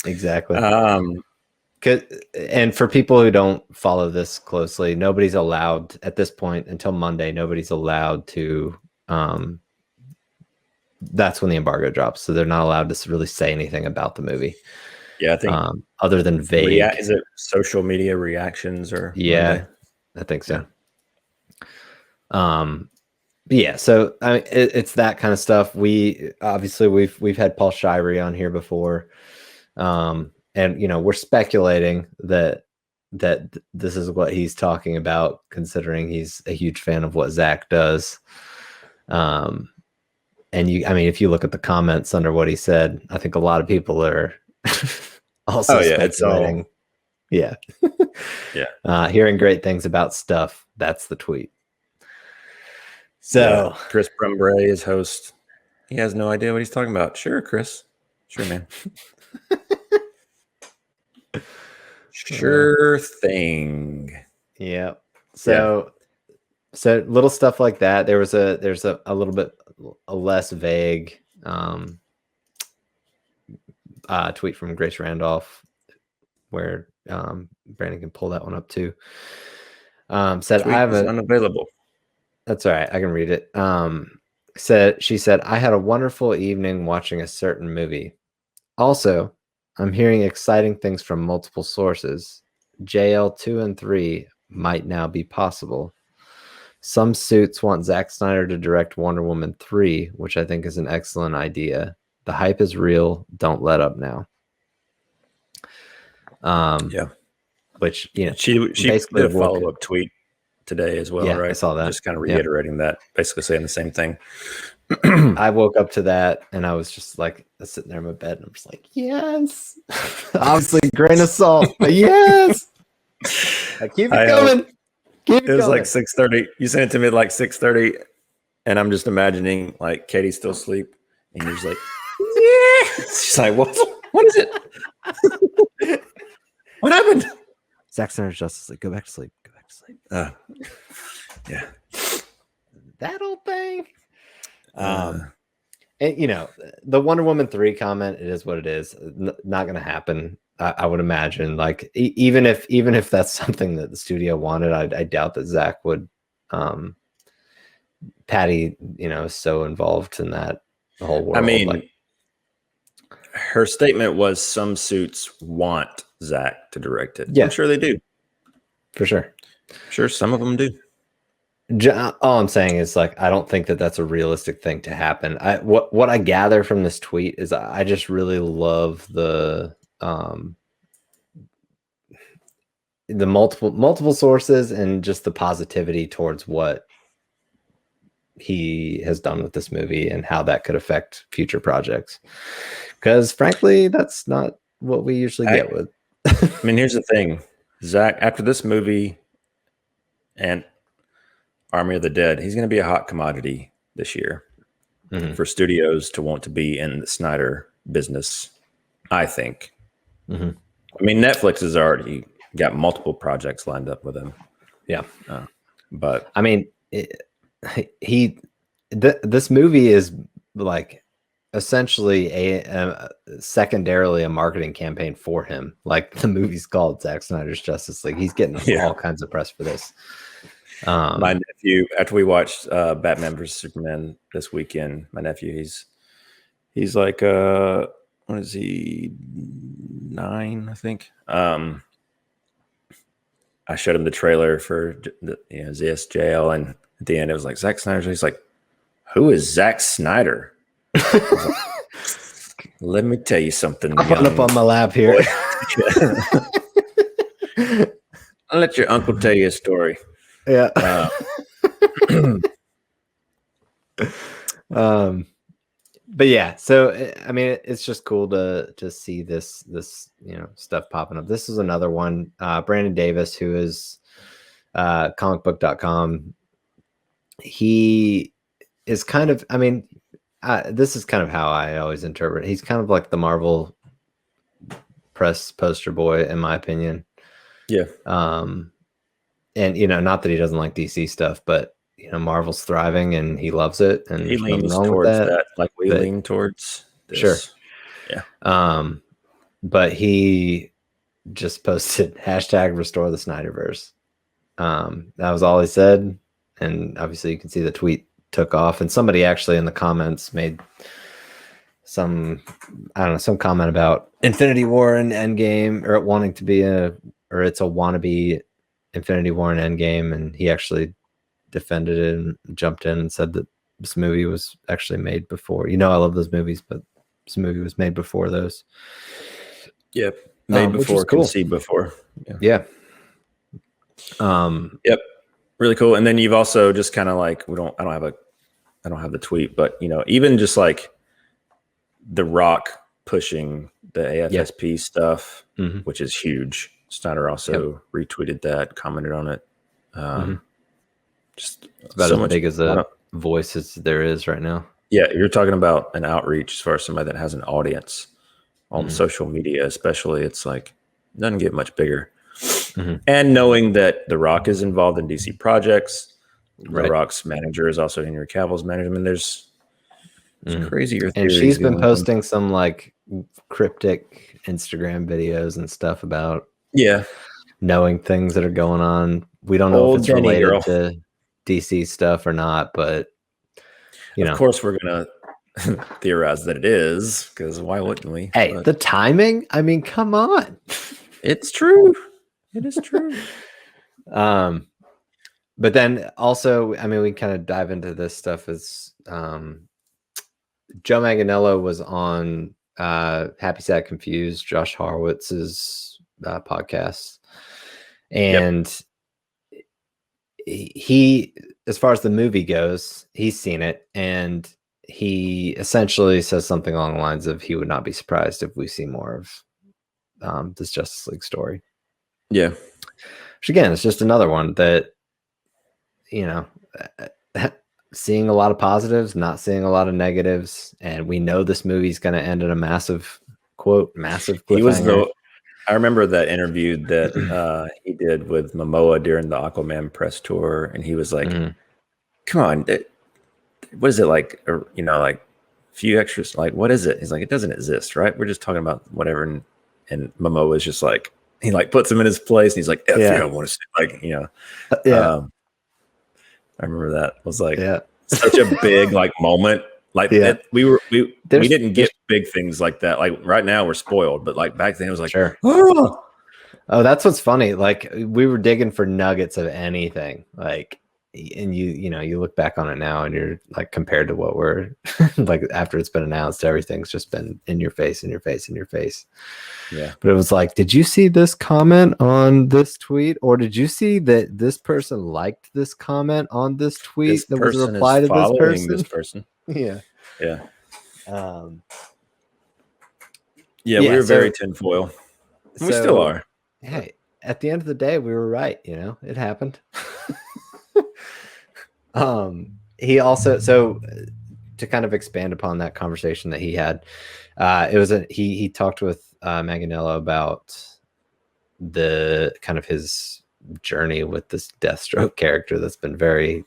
exactly. And for people who don't follow this closely, nobody's allowed at this point until Monday. Nobody's allowed to. That's when the embargo drops, so they're not allowed to really say anything about the movie. Yeah, I think other than vague. Is it social media reactions or? Yeah, Monday? I think so. But yeah, so it's that kind of stuff. We've had Paul Shirey on here before, and we're speculating that this is what he's talking about, considering he's a huge fan of what Zack does. And if you look at the comments under what he said, I think a lot of people are also speculating. Yeah, hearing great things about stuff. That's the tweet. So Chris Brumbre is host. He has no idea what he's talking about. Sure, Chris. Sure, man. Sure thing. Yeah. So little stuff like that. There's a little bit less vague tweet from Grace Randolph where Brandon can pull that one up too. Said tweet I have unavailable. That's all right. I can read it. She said, I had a wonderful evening watching a certain movie. Also, I'm hearing exciting things from multiple sources. JL 2 and 3 might now be possible. Some suits want Zack Snyder to direct Wonder Woman 3, which I think is an excellent idea. The hype is real. Don't let up now. Which, she basically did a follow-up tweet today as well, right? I saw that. Just kind of reiterating that, basically saying the same thing. I woke up to that and I was just like sitting there in my bed and I'm just like, yes. Obviously, grain of salt, but yes. Keep it coming. It was like 6:30. You sent it to me at like 6:30, and I'm just imagining like Katie's still asleep, and you're just like, yeah. She's like, what is it? What happened? Zack Snyder Justice League. Go back to sleep. Yeah. That old thing. And the Wonder Woman 3 comment, it is what it is. Not going to happen. I would imagine, like, even if that's something that the studio wanted, I doubt that Zack would Patty, is so involved in that whole world. I mean, her statement was some suits want Zack to direct it. Yeah. I'm sure they do. For sure. Sure, some of them do. All I'm saying is, like, I don't think that that's a realistic thing to happen. What I gather from this tweet is I just really love the multiple sources and just the positivity towards what he has done with this movie and how that could affect future projects. Because frankly, that's not what we usually get with. I mean, here's the thing, Zack, after this movie and Army of the Dead, he's going to be a hot commodity this year for studios to want to be in the Snyder business, I think. I mean, Netflix has already got multiple projects lined up with him. Yeah. But I mean, this movie is like essentially secondarily a marketing campaign for him. Like, the movie's called Zack Snyder's Justice League. He's getting all kinds of press for this. My nephew, after we watched Batman vs Superman this weekend, my nephew, he's like what is he, 9, I think. I showed him the trailer for ZSJL, and at the end it was like Zack Snyder. He's like, "Who is Zack Snyder?" Like, let me tell you something. I'm up on my lap here. I'll let your uncle tell you a story. Yeah. But yeah, so I mean, it's just cool to see this stuff popping up. This is another one. Brandon Davis, who is comicbook.com. He is kind of, I mean, this is kind of how I always interpret it. He's kind of like the Marvel press poster boy, in my opinion. Yeah. And not that he doesn't like DC stuff, but Marvel's thriving and he loves it, and he leans towards that, like we lean towards this. Sure. Yeah. But he just posted hashtag restore the Snyderverse. That was all he said, and obviously you can see the tweet took off, and somebody actually in the comments made some comment about Infinity War and Endgame, or it wanting to be it's a wannabe Infinity War and Endgame, and he actually defended it and jumped in and said that this movie was actually made before. I love those movies, but this movie was made before those. Yeah, made before, cool. Conceived before. Yeah. Yep, really cool. And then you've also just kind of like, I don't have the tweet, but even just like The Rock pushing the AFSP stuff, which is huge. Snyder also retweeted that, commented on it. Just about as big as a voice as there is right now. Yeah, you're talking about an outreach as far as somebody that has an audience on social media, especially. It's like, it doesn't get much bigger. And knowing that The Rock is involved in DC projects, The Rock's manager is also Henry Cavill's manager. I mean, there's crazier and theories. She's been posting some like cryptic Instagram videos and stuff about knowing things that are going on. We don't know if it's related to DC stuff or not, but of course we're gonna theorize that it is, because why wouldn't we? Hey, the timing, I mean, come on. It's true. It is true. But then also, I mean, we kind of dive into this stuff as Joe Manganiello was on Happy Sad Confused, Josh Horowitz's podcast, and he, as far as the movie goes, he's seen it, and he essentially says something along the lines of he would not be surprised if we see more of this Justice League story. Yeah. Which again, it's just another one that, seeing a lot of positives, not seeing a lot of negatives, and we know this movie's going to end in a massive cliffhanger. I remember that interview that he did with Momoa during the Aquaman press tour, and he was like, "Come on, what is it like? Like a few extras. Like, what is it?" He's like, "It doesn't exist, right? We're just talking about whatever." And Momoa is just like, he like puts him in his place, and he's like, "F yeah, I want to see," like, I remember that. It was like Yeah. such a big like moment. Like Yeah. we There's- didn't get big things like that. Like right now we're spoiled, but like back then it was like, Sure. oh, Oh, that's what's funny. Like we were digging for nuggets of anything. Like, and you look back on it now, and you're like, compared to what we're like after it's been announced, everything's just been in your face, in your face, in your face. yeah. But it was like, did you see this comment on this tweet, or did you see that this person liked this comment on this tweet? This That was a person reply is to this following person. this person. Yeah. Yeah. Um. Yeah, Yeah, we were so- very tinfoil. We still are. Hey, at the end of the day, we were right. It happened. He also, so to kind of expand upon that conversation that he had, he talked with Manganiello about the kind of his journey with this Deathstroke character that's been very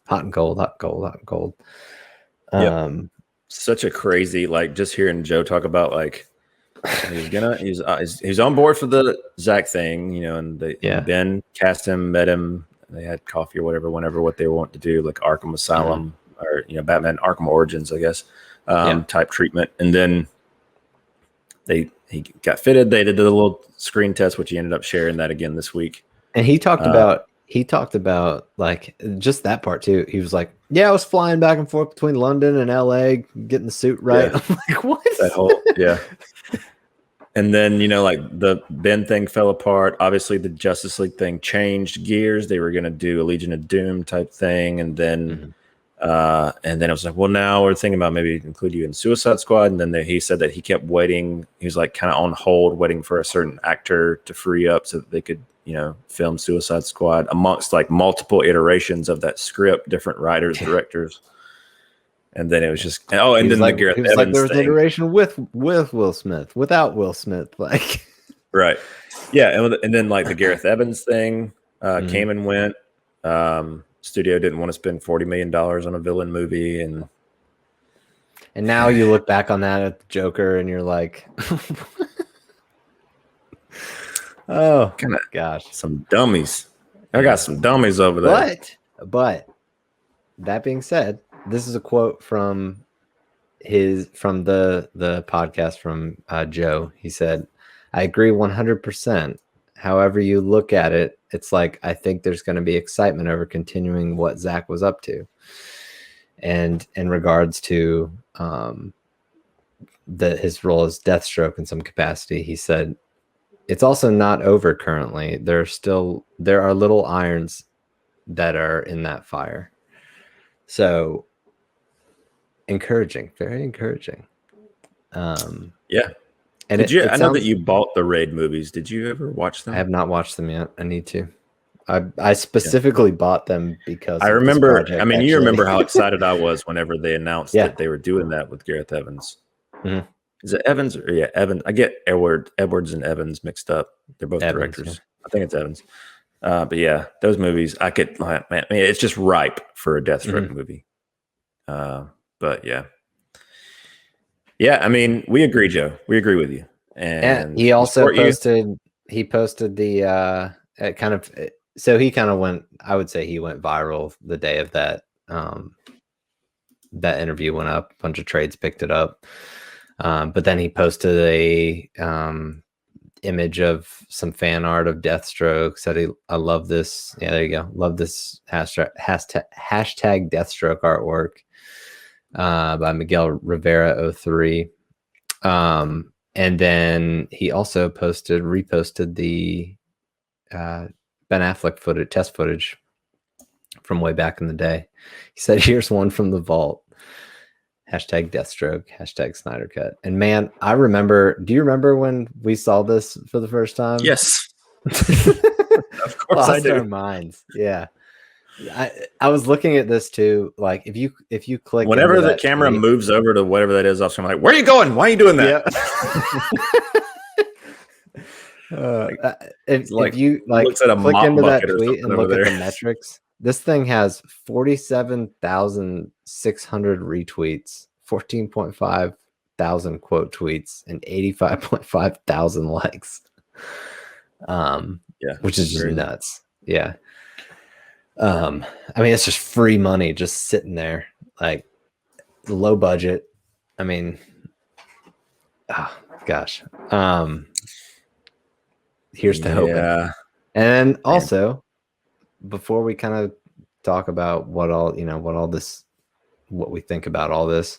hot and cold, hot and cold, hot and cold. Yep. Such a crazy, like, just hearing Joe talk about like he's on board for the Zack thing, and Ben cast him, met him, they had coffee or whatever, whenever what they want to do, like Arkham Asylum or Batman Arkham Origins, I guess, type treatment, and then he got fitted. They did the little screen test, which he ended up sharing that again this week. And he talked about like just that part too. He was like, "Yeah, I was flying back and forth between London and LA, getting the suit right." Yeah. I'm like, "What?" That whole And then, like the Ben thing fell apart. Obviously, the Justice League thing changed gears. They were going to do a Legion of Doom type thing. And then it was like, well, now we're thinking about maybe include you in Suicide Squad. And then he said that he kept waiting. He was like kind of on hold, waiting for a certain actor to free up so that they could, film Suicide Squad amongst like multiple iterations of that script, different writers, directors. And then it was just and then like, the Gareth Evans like there was an iteration with Will Smith, without Will Smith, like right, yeah, and then like the Gareth Evans thing came and went. Studio didn't want to spend $40 million on a villain movie, and now you look back on that at the Joker, and you're like, oh gosh, some dummies. I got some dummies over there. But that being said, this is a quote from the podcast from Joe. He said, "I agree 100%. However you look at it, it's like I think there's going to be excitement over continuing what Zack was up to." And in regards to his role as Deathstroke in some capacity, he said, "It's also not over currently. There are little irons that are in that fire." So encouraging, very encouraging. Yeah. And I know that you bought the Raid movies. Did you ever watch them? I have not watched them yet. I need to. I specifically bought them because I remember. I mean, you remember how excited I was whenever they announced that they were doing that with Gareth Evans. Mm-hmm. Is it Evans or Evans? I get Edwards and Evans mixed up. They're both directors. Yeah. I think it's Evans. But yeah, those movies, I could, man, I mean, it's just ripe for a Deathstroke movie. But yeah. I mean, we agree, Joe. We agree with you. And he also posted the so he kind of went, I would say he went viral the day of that. That interview went up, a bunch of trades picked it up. But then he posted a image of some fan art of Deathstroke. Said, "I love this." Yeah, there you go. Love this hashtag Deathstroke artwork by Miguel Rivera 03. And then he also reposted the Ben Affleck test footage from way back in the day. He said, "Here's one from the vault. Hashtag Deathstroke, hashtag Snyder Cut." And man, I remember, do you remember when we saw this for the first time? Yes. Of course I do. Our minds. Yeah. I was looking at this too. Like if you click, whenever the camera moves over to whatever that is, I'm like, "Where are you going? Why are you doing that?" If you looks at a click into that tweet and look there. at the metrics, this thing has 47,600 retweets, 14.5 thousand quote tweets, and 85.5 thousand likes. Which is just nuts. Yeah. I mean, it's just free money just sitting there, like low budget. I mean, oh gosh. Here's to hoping. Yeah. And also, before we kind of talk about what we think about all this,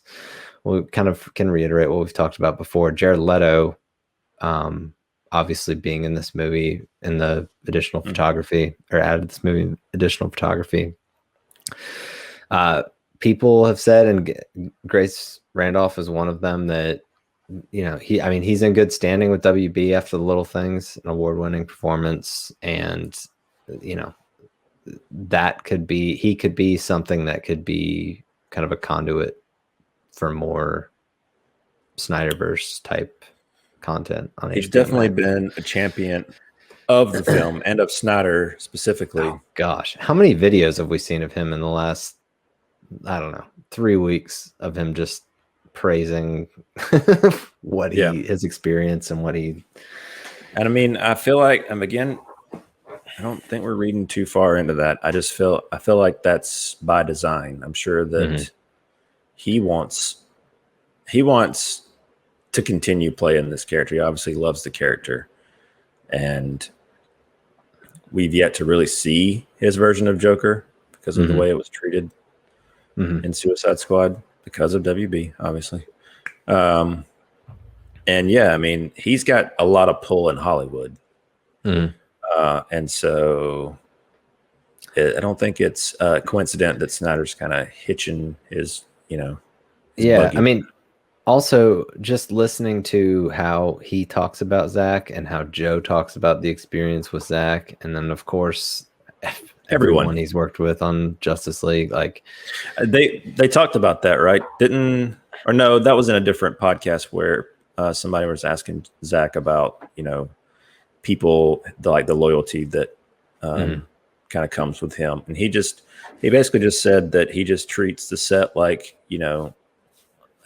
we kind of can reiterate what we've talked about before. Jared Leto, obviously being in this movie in the additional photography, or added this movie additional photography. People have said, and Grace Randolph is one of them, that he's in good standing with WB after The Little Things, an award-winning performance, and he could be something that could be kind of a conduit for more Snyderverse type content on He's HBO definitely Max. been a champion of the film and of Snyder specifically. Oh gosh, how many videos have we seen of him in the last, I don't know, 3 weeks of him just praising what his experience and what he. And I mean, I feel like I don't think we're reading too far into that. I feel like that's by design. I'm sure that he wants to continue playing this character. He obviously loves the character, and we've yet to really see his version of Joker because of the way it was treated in Suicide Squad because of WB, obviously. And yeah, I mean, he's got a lot of pull in Hollywood. And so I don't think it's coincident that Snyder's kind of hitching his buggy. I mean, also just listening to how he talks about Zack and how Joe talks about the experience with Zack, and then of course everyone he's worked with on Justice League, like they talked about that, right? No, that was in a different podcast where somebody was asking Zack about people, the loyalty that kind of comes with him, and he basically just said that he just treats the set like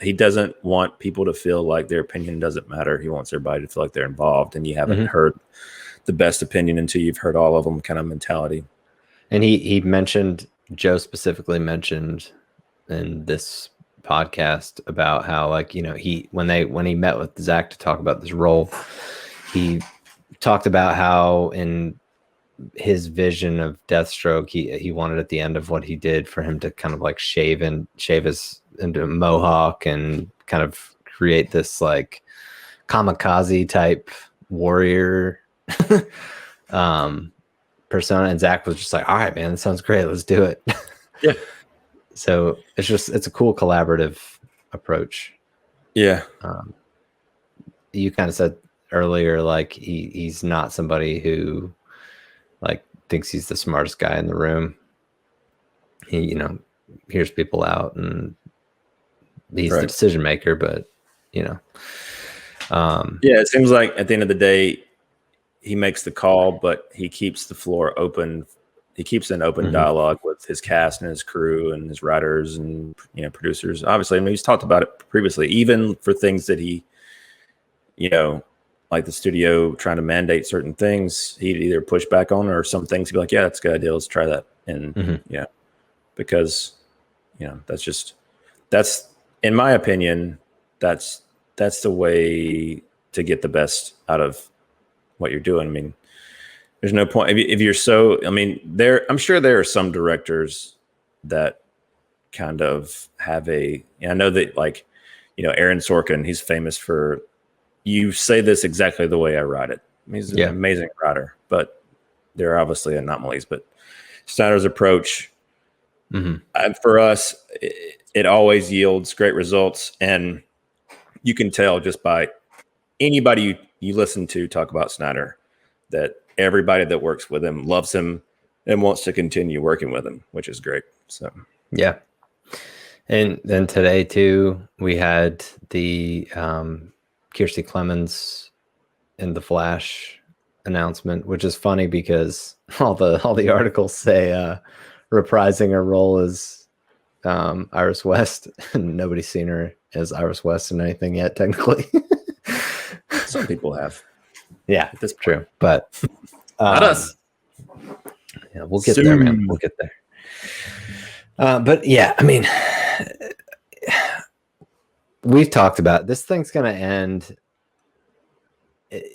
he doesn't want people to feel like their opinion doesn't matter. He wants everybody to feel like they're involved, and you haven't heard the best opinion until you've heard all of them kind of mentality. And Joe specifically mentioned in this podcast about how, like, when he met with Zack to talk about this role, he talked about how in his vision of Deathstroke, he wanted at the end of what he did for him to kind of like shave his into a mohawk and kind of create this like kamikaze type warrior persona. And Zack was just like, all right, man, that sounds great, let's do it. Yeah. So it's a cool collaborative approach. Yeah. You kind of said earlier, like he's not somebody who like thinks he's the smartest guy in the room. He hears people out, and he's the decision maker, but it seems like at the end of the day he makes the call, but he keeps the floor open. He keeps an open dialogue with his cast and his crew and his writers and producers. Obviously, I mean, he's talked about it previously, even for things that he like the studio trying to mandate certain things, he'd either push back on, or some things he'd be like, yeah, that's a good idea, let's try that. And because that's in my opinion, that's the way to get the best out of what you're doing. I mean, there's no point if you're so, I mean, I'm sure there are some directors that kind of have I know that, like, Aaron Sorkin, he's famous for, you say this exactly the way I write it. I mean, he's an amazing writer, but there are obviously anomalies. But Snyder's approach, for us, it always yields great results. And you can tell just by anybody you listen to talk about Snyder that everybody that works with him loves him and wants to continue working with him, which is great. So, yeah. And then today too, we had the Kirstie Clemens in the Flash announcement, which is funny because all the articles say reprising her role as Iris West, and nobody's seen her as Iris West in anything yet, technically. Some people have. Yeah, that's true, but not us. Yeah, we'll get there, man. We'll get there. But yeah, I mean, we've talked about this thing's gonna end.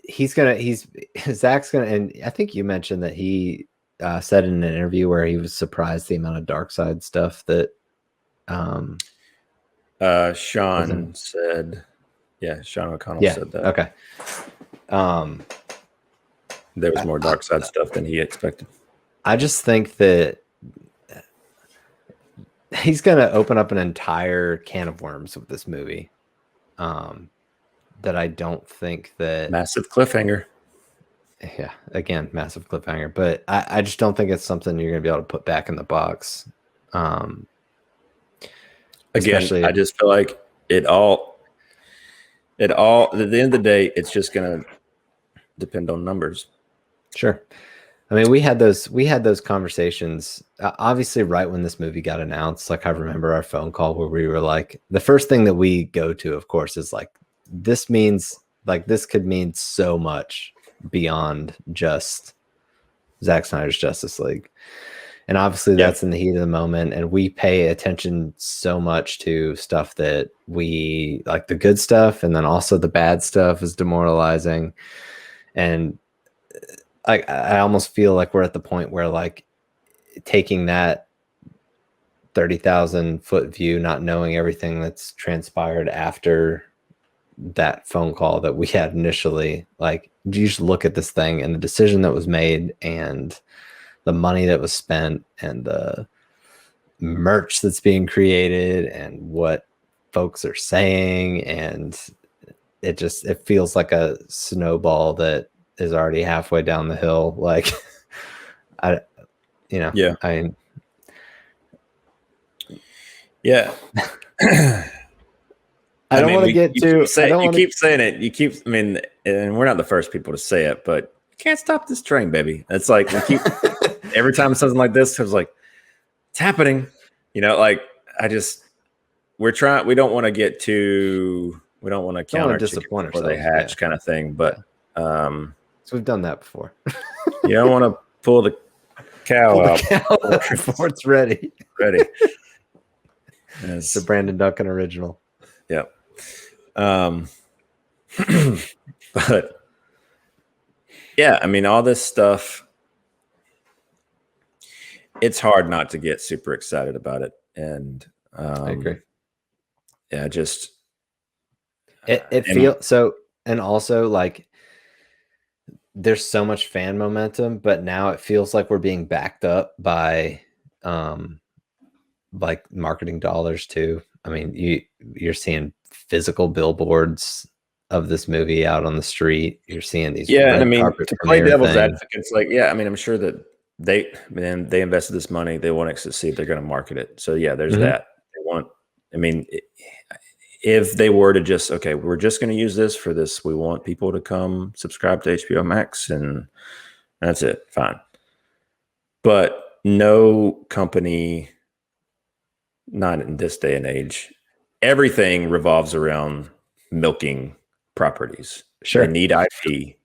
Zach's gonna, and I think you mentioned that he said in an interview where he was surprised the amount of Darkseid stuff that Sean said, Sean O'Connell said that. Okay. There was more Darkseid stuff than he expected. I just think that he's going to open up an entire can of worms with this movie. That I don't think that massive cliffhanger. Yeah, again, massive cliffhanger. But I just don't think it's something you're going to be able to put back in the box. Again, I just feel like it all. At the end of the day, it's just going to depend on numbers. Sure. I mean, we had those conversations, obviously right when this movie got announced. Like, I remember our phone call where we were like, the first thing that we go to, of course, is like, this means, like, this could mean so much beyond just Zack Snyder's Justice League. And obviously that's in the heat of the moment. And we pay attention so much to stuff that we like, the good stuff. And then also the bad stuff is demoralizing. And I almost feel like we're at the point where, like, taking that 30,000 foot view, not knowing everything that's transpired after that phone call that we had initially, like, you just look at this thing and the decision that was made and the money that was spent and the merch that's being created and what folks are saying. And it feels like a snowball that is already halfway down the hill. Like, I don't want to get too. You keep saying it. I mean, and we're not the first people to say it, but you can't stop this train, baby. It's like we keep every time something like this comes, like, it's happening. Like, we're trying. We don't want to get too. We don't want to counter disappoint before they hatch, kind of thing. But so we've done that before. You don't want to pull the cow out before it's ready. It's the Brandon Duncan original. Yep. But yeah, I mean, all this stuff, it's hard not to get super excited about it. And I agree. Yeah, it feels so. And also, like, there's so much fan momentum, but now it feels like we're being backed up by like marketing dollars too. I mean, you're seeing physical billboards of this movie out on the street. You're seeing these. Yeah, I mean, to play devil's advocate, it's like, yeah, I mean, I'm sure that they invested this money. They want to see if they're going to market it. So yeah, there's that. They want. I mean, if they were to just, okay, we're just going to use this for this. We want people to come subscribe to HBO Max, and that's it. Fine. But no company, not in this day and age, everything revolves around milking properties. Sure. They need IP.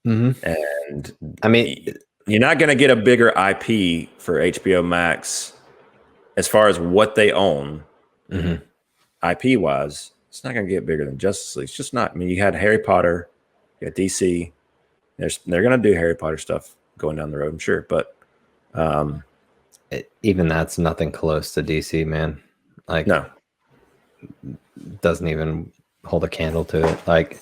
And I mean, you're not going to get a bigger IP for HBO Max as far as what they own. IP wise, it's not going to get bigger than Justice League. It's just not. I mean, you had Harry Potter, you got DC. They're going to do Harry Potter stuff going down the road, I'm sure. But even that's nothing close to DC, man. Like, no, doesn't even hold a candle to it. Like,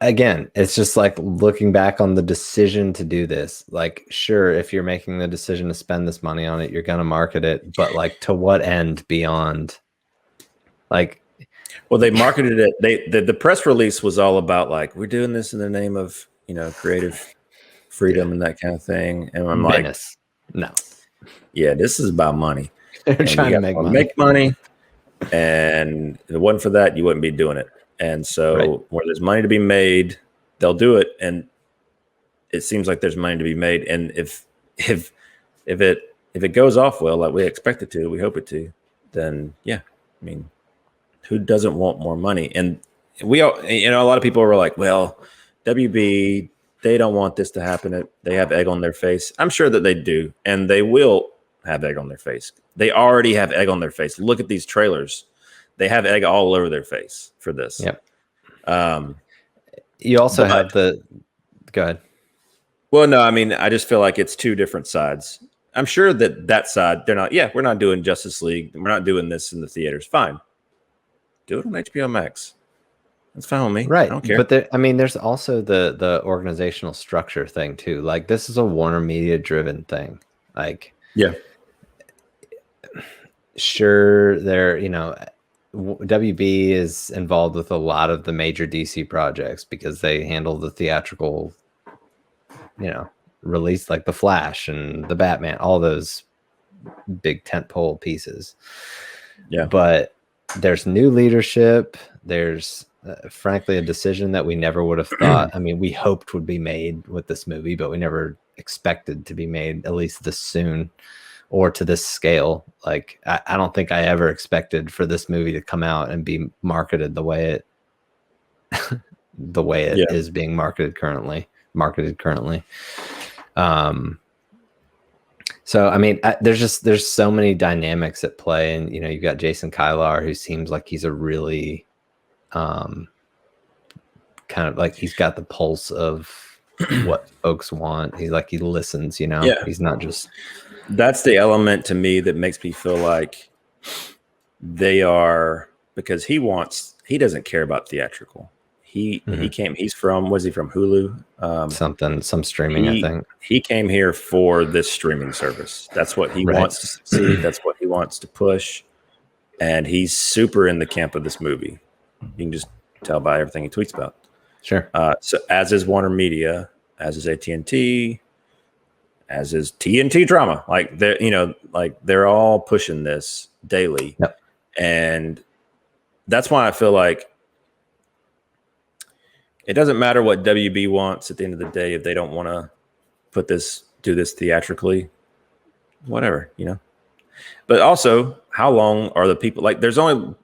again, it's just like looking back on the decision to do this. Like, sure, if you're making the decision to spend this money on it, you're going to market it, but like, to what end beyond? Like, well, they marketed it. The press release was all about, like, we're doing this in the name of, creative freedom and that kind of thing. And I'm like, no, yeah, this is about money. They're trying to make money. And if it wasn't for that, you wouldn't be doing it. And so where there's money to be made, they'll do it. And it seems like there's money to be made. And if it goes off well, like we expect it to, we hope it to, then yeah, I mean, who doesn't want more money? And we all, a lot of people were like, well, WB they don't want this to happen. They have egg on their face. I'm sure that they do, and they will have egg on their face. They already have egg on their face. Look at these trailers. They have egg all over their face for this. Yep. You also have the. Go ahead. Well, no, I mean, I just feel like it's two different sides. I'm sure that side, they're not. Yeah, we're not doing Justice League. We're not doing this in the theaters. Fine, do it on HBO Max. That's fine with me. Right. I don't care. But there's also the organizational structure thing too. Like, this is a Warner Media driven thing. Like, yeah, sure, WB is involved with a lot of the major DC projects because they handle the theatrical, release, like the Flash and the Batman, all those big tentpole pieces. Yeah. But there's new leadership. There's frankly a decision that we never would have thought. I mean, we hoped would be made with this movie, but we never expected to be made, at least this soon or to this scale. Like, I don't think I ever expected for this movie to come out and be marketed the way it is being marketed currently. So I mean, there's so many dynamics at play, and you've got Jason Kylar, who seems like he's a really kind of like he's got the pulse of what folks want. He listens, he's not just. That's the element to me that makes me feel like they are, because he doesn't care about theatrical. He's from Hulu? Some streaming, I think. He came here for this streaming service. That's what he wants to succeed. That's what he wants to push. And he's super in the camp of this movie. You can just tell by everything he tweets about. Sure. So as is Warner Media, as is AT&T, as is TNT Drama. Like they're all pushing this daily. Yep. And that's why I feel like it doesn't matter what WB wants at the end of the day if they don't want to do this theatrically, whatever, But also, how long are the people? Like, there's only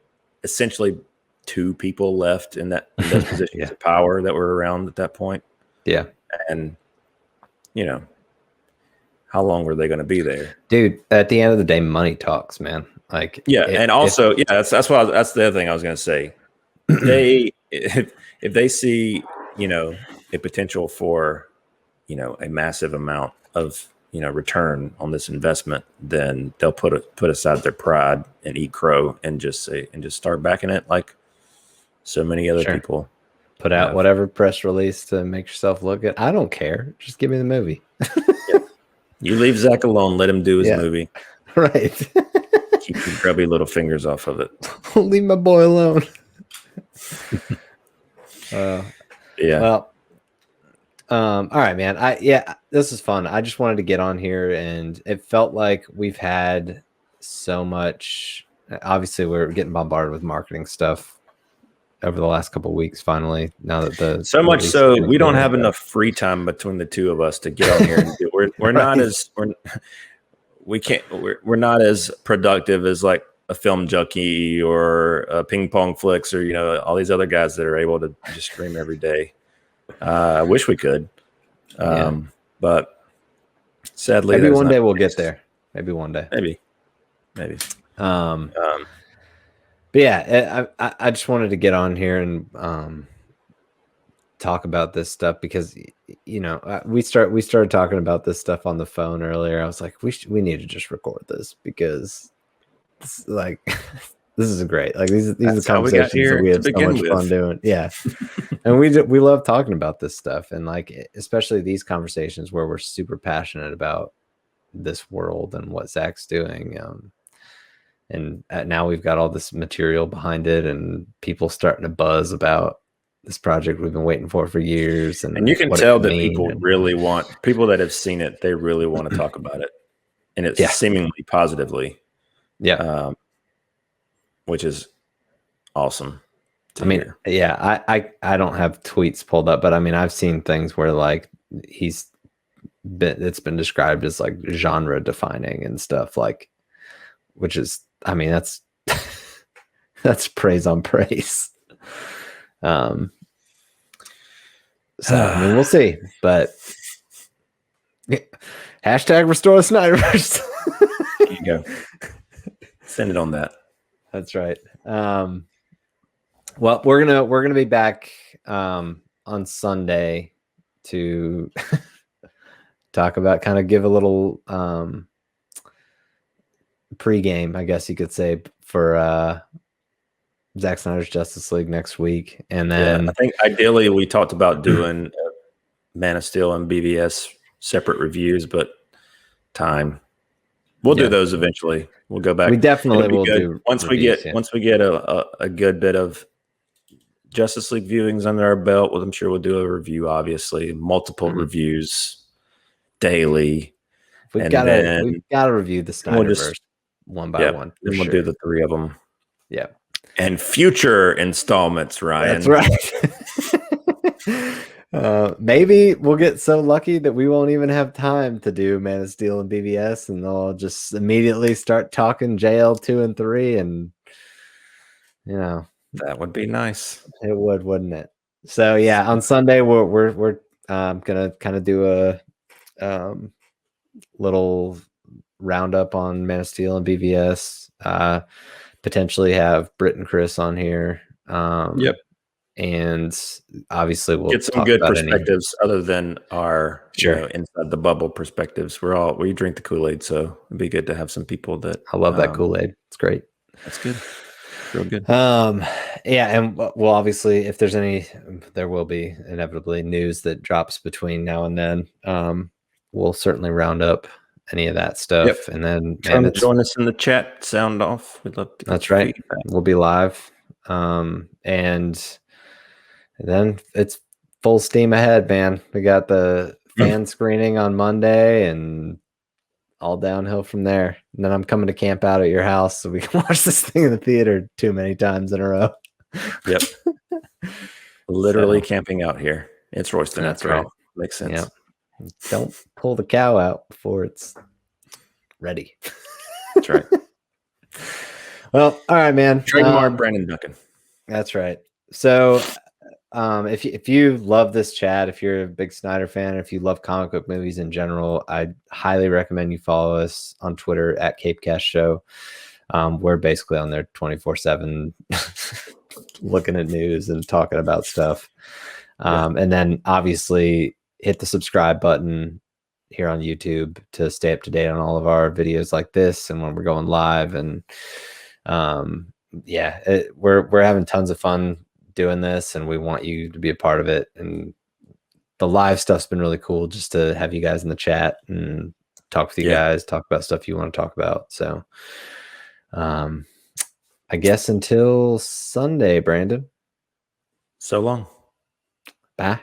essentially 2 people left in those positions of power that were around at that point. Yeah, and how long were they going to be there, dude? At the end of the day, money talks, man. Like, that's the other thing I was going to say. If they see, a potential for, a massive amount of, return on this investment, then they'll put aside their pride and eat crow and just start backing it like so many other people. Put out whatever press release to make yourself look good. I don't care. Just give me the movie. You leave Zack alone. Let him do his movie. Right. Keep your grubby little fingers off of it. Leave my boy alone. Well, all right, man. This is fun. I just wanted to get on here, and it felt like we've had so much. Obviously, we're getting bombarded with marketing stuff over the last couple of weeks. Finally, now that so much so we don't have enough free time between the two of us to get on here and do. We're not as productive as like a Film Junkie or Ping Pong Flicks or all these other guys that are able to just stream every day. I wish we could, but sadly, maybe one day we'll get there. Maybe one day. Maybe. But yeah, I just wanted to get on here and talk about this stuff because we started talking about this stuff on the phone earlier. I was like, we need to just record this because this is great. Like these are conversations that we had so much fun doing. Yeah. And we love talking about this stuff, and like especially these conversations where we're super passionate about this world and what Zack's doing. And now we've got all this material behind it, and people starting to buzz about this project we've been waiting for years. And you can tell that people that have seen it, they really want to talk about it, and it's seemingly positively. Yeah. Which is awesome. I mean, I don't have tweets pulled up, but I mean, I've seen things where like it's been described as like genre defining and stuff, like, which is, I mean, that's praise on praise. So I mean, we'll see. But hashtag restore the Snyderverse. There you go. Send it on that. That's right. Well, we're gonna be back on Sunday to talk about, kind of give a little pregame, I guess you could say, for Zack Snyder's Justice League next week. And then I think ideally we talked about doing Man of Steel and BVS separate reviews, but time. We'll do those eventually. We'll go back. We definitely will good. do once reviews, we get a good bit of Justice League viewings under our belt. Well, I'm sure we'll do a review. Obviously, multiple reviews daily. We've got to review the Snyderverse one by one. Then we'll do the 3 of them. Yeah. And future installments, Ryan. That's right. Maybe we'll get so lucky that we won't even have time to do Man of Steel and BVS, and they'll just immediately start talking JL 2 and 3, and that would be nice. It would, wouldn't it? So yeah, on Sunday we're gonna kind of do a little roundup on Man of Steel and BVS. Potentially have Britt and Chris on here. Yep. And obviously we'll get some good perspectives other than our inside the bubble perspectives. We drink the Kool-Aid, so it'd be good to have some people that I love that Kool-Aid. It's great. That's good. Real good. Yeah, and well, obviously, if there's there will be inevitably news that drops between now and then. We'll certainly round up any of that stuff. Yep. And then join us in the chat. Sound off. We'd love to. That's right. We'll be live. And then it's full steam ahead, man. We got the fan screening on Monday and all downhill from there. And then I'm coming to camp out at your house so we can watch this thing in the theater too many times in a row. Yep. Literally camping out here. It's Royston. That's right. Makes sense. Yep. Don't pull the cow out before it's ready. That's right. Well, all right, man. Trademark Brandon Duncan. That's right. So if you love this chat, if you're a big Snyder fan, if you love comic book movies in general, I highly recommend you follow us on Twitter at CAPECAST Show. We're basically on there 24/7 looking at news and talking about stuff. And then obviously hit the subscribe button here on YouTube to stay up to date on all of our videos like this and when we're going live. And we're having tons of fun doing this, and we want you to be a part of it. And the live stuff's been really cool, just to have you guys in the chat and talk with you guys, talk about stuff you want to talk about. So I guess until Sunday, Brandon. So long. Bye.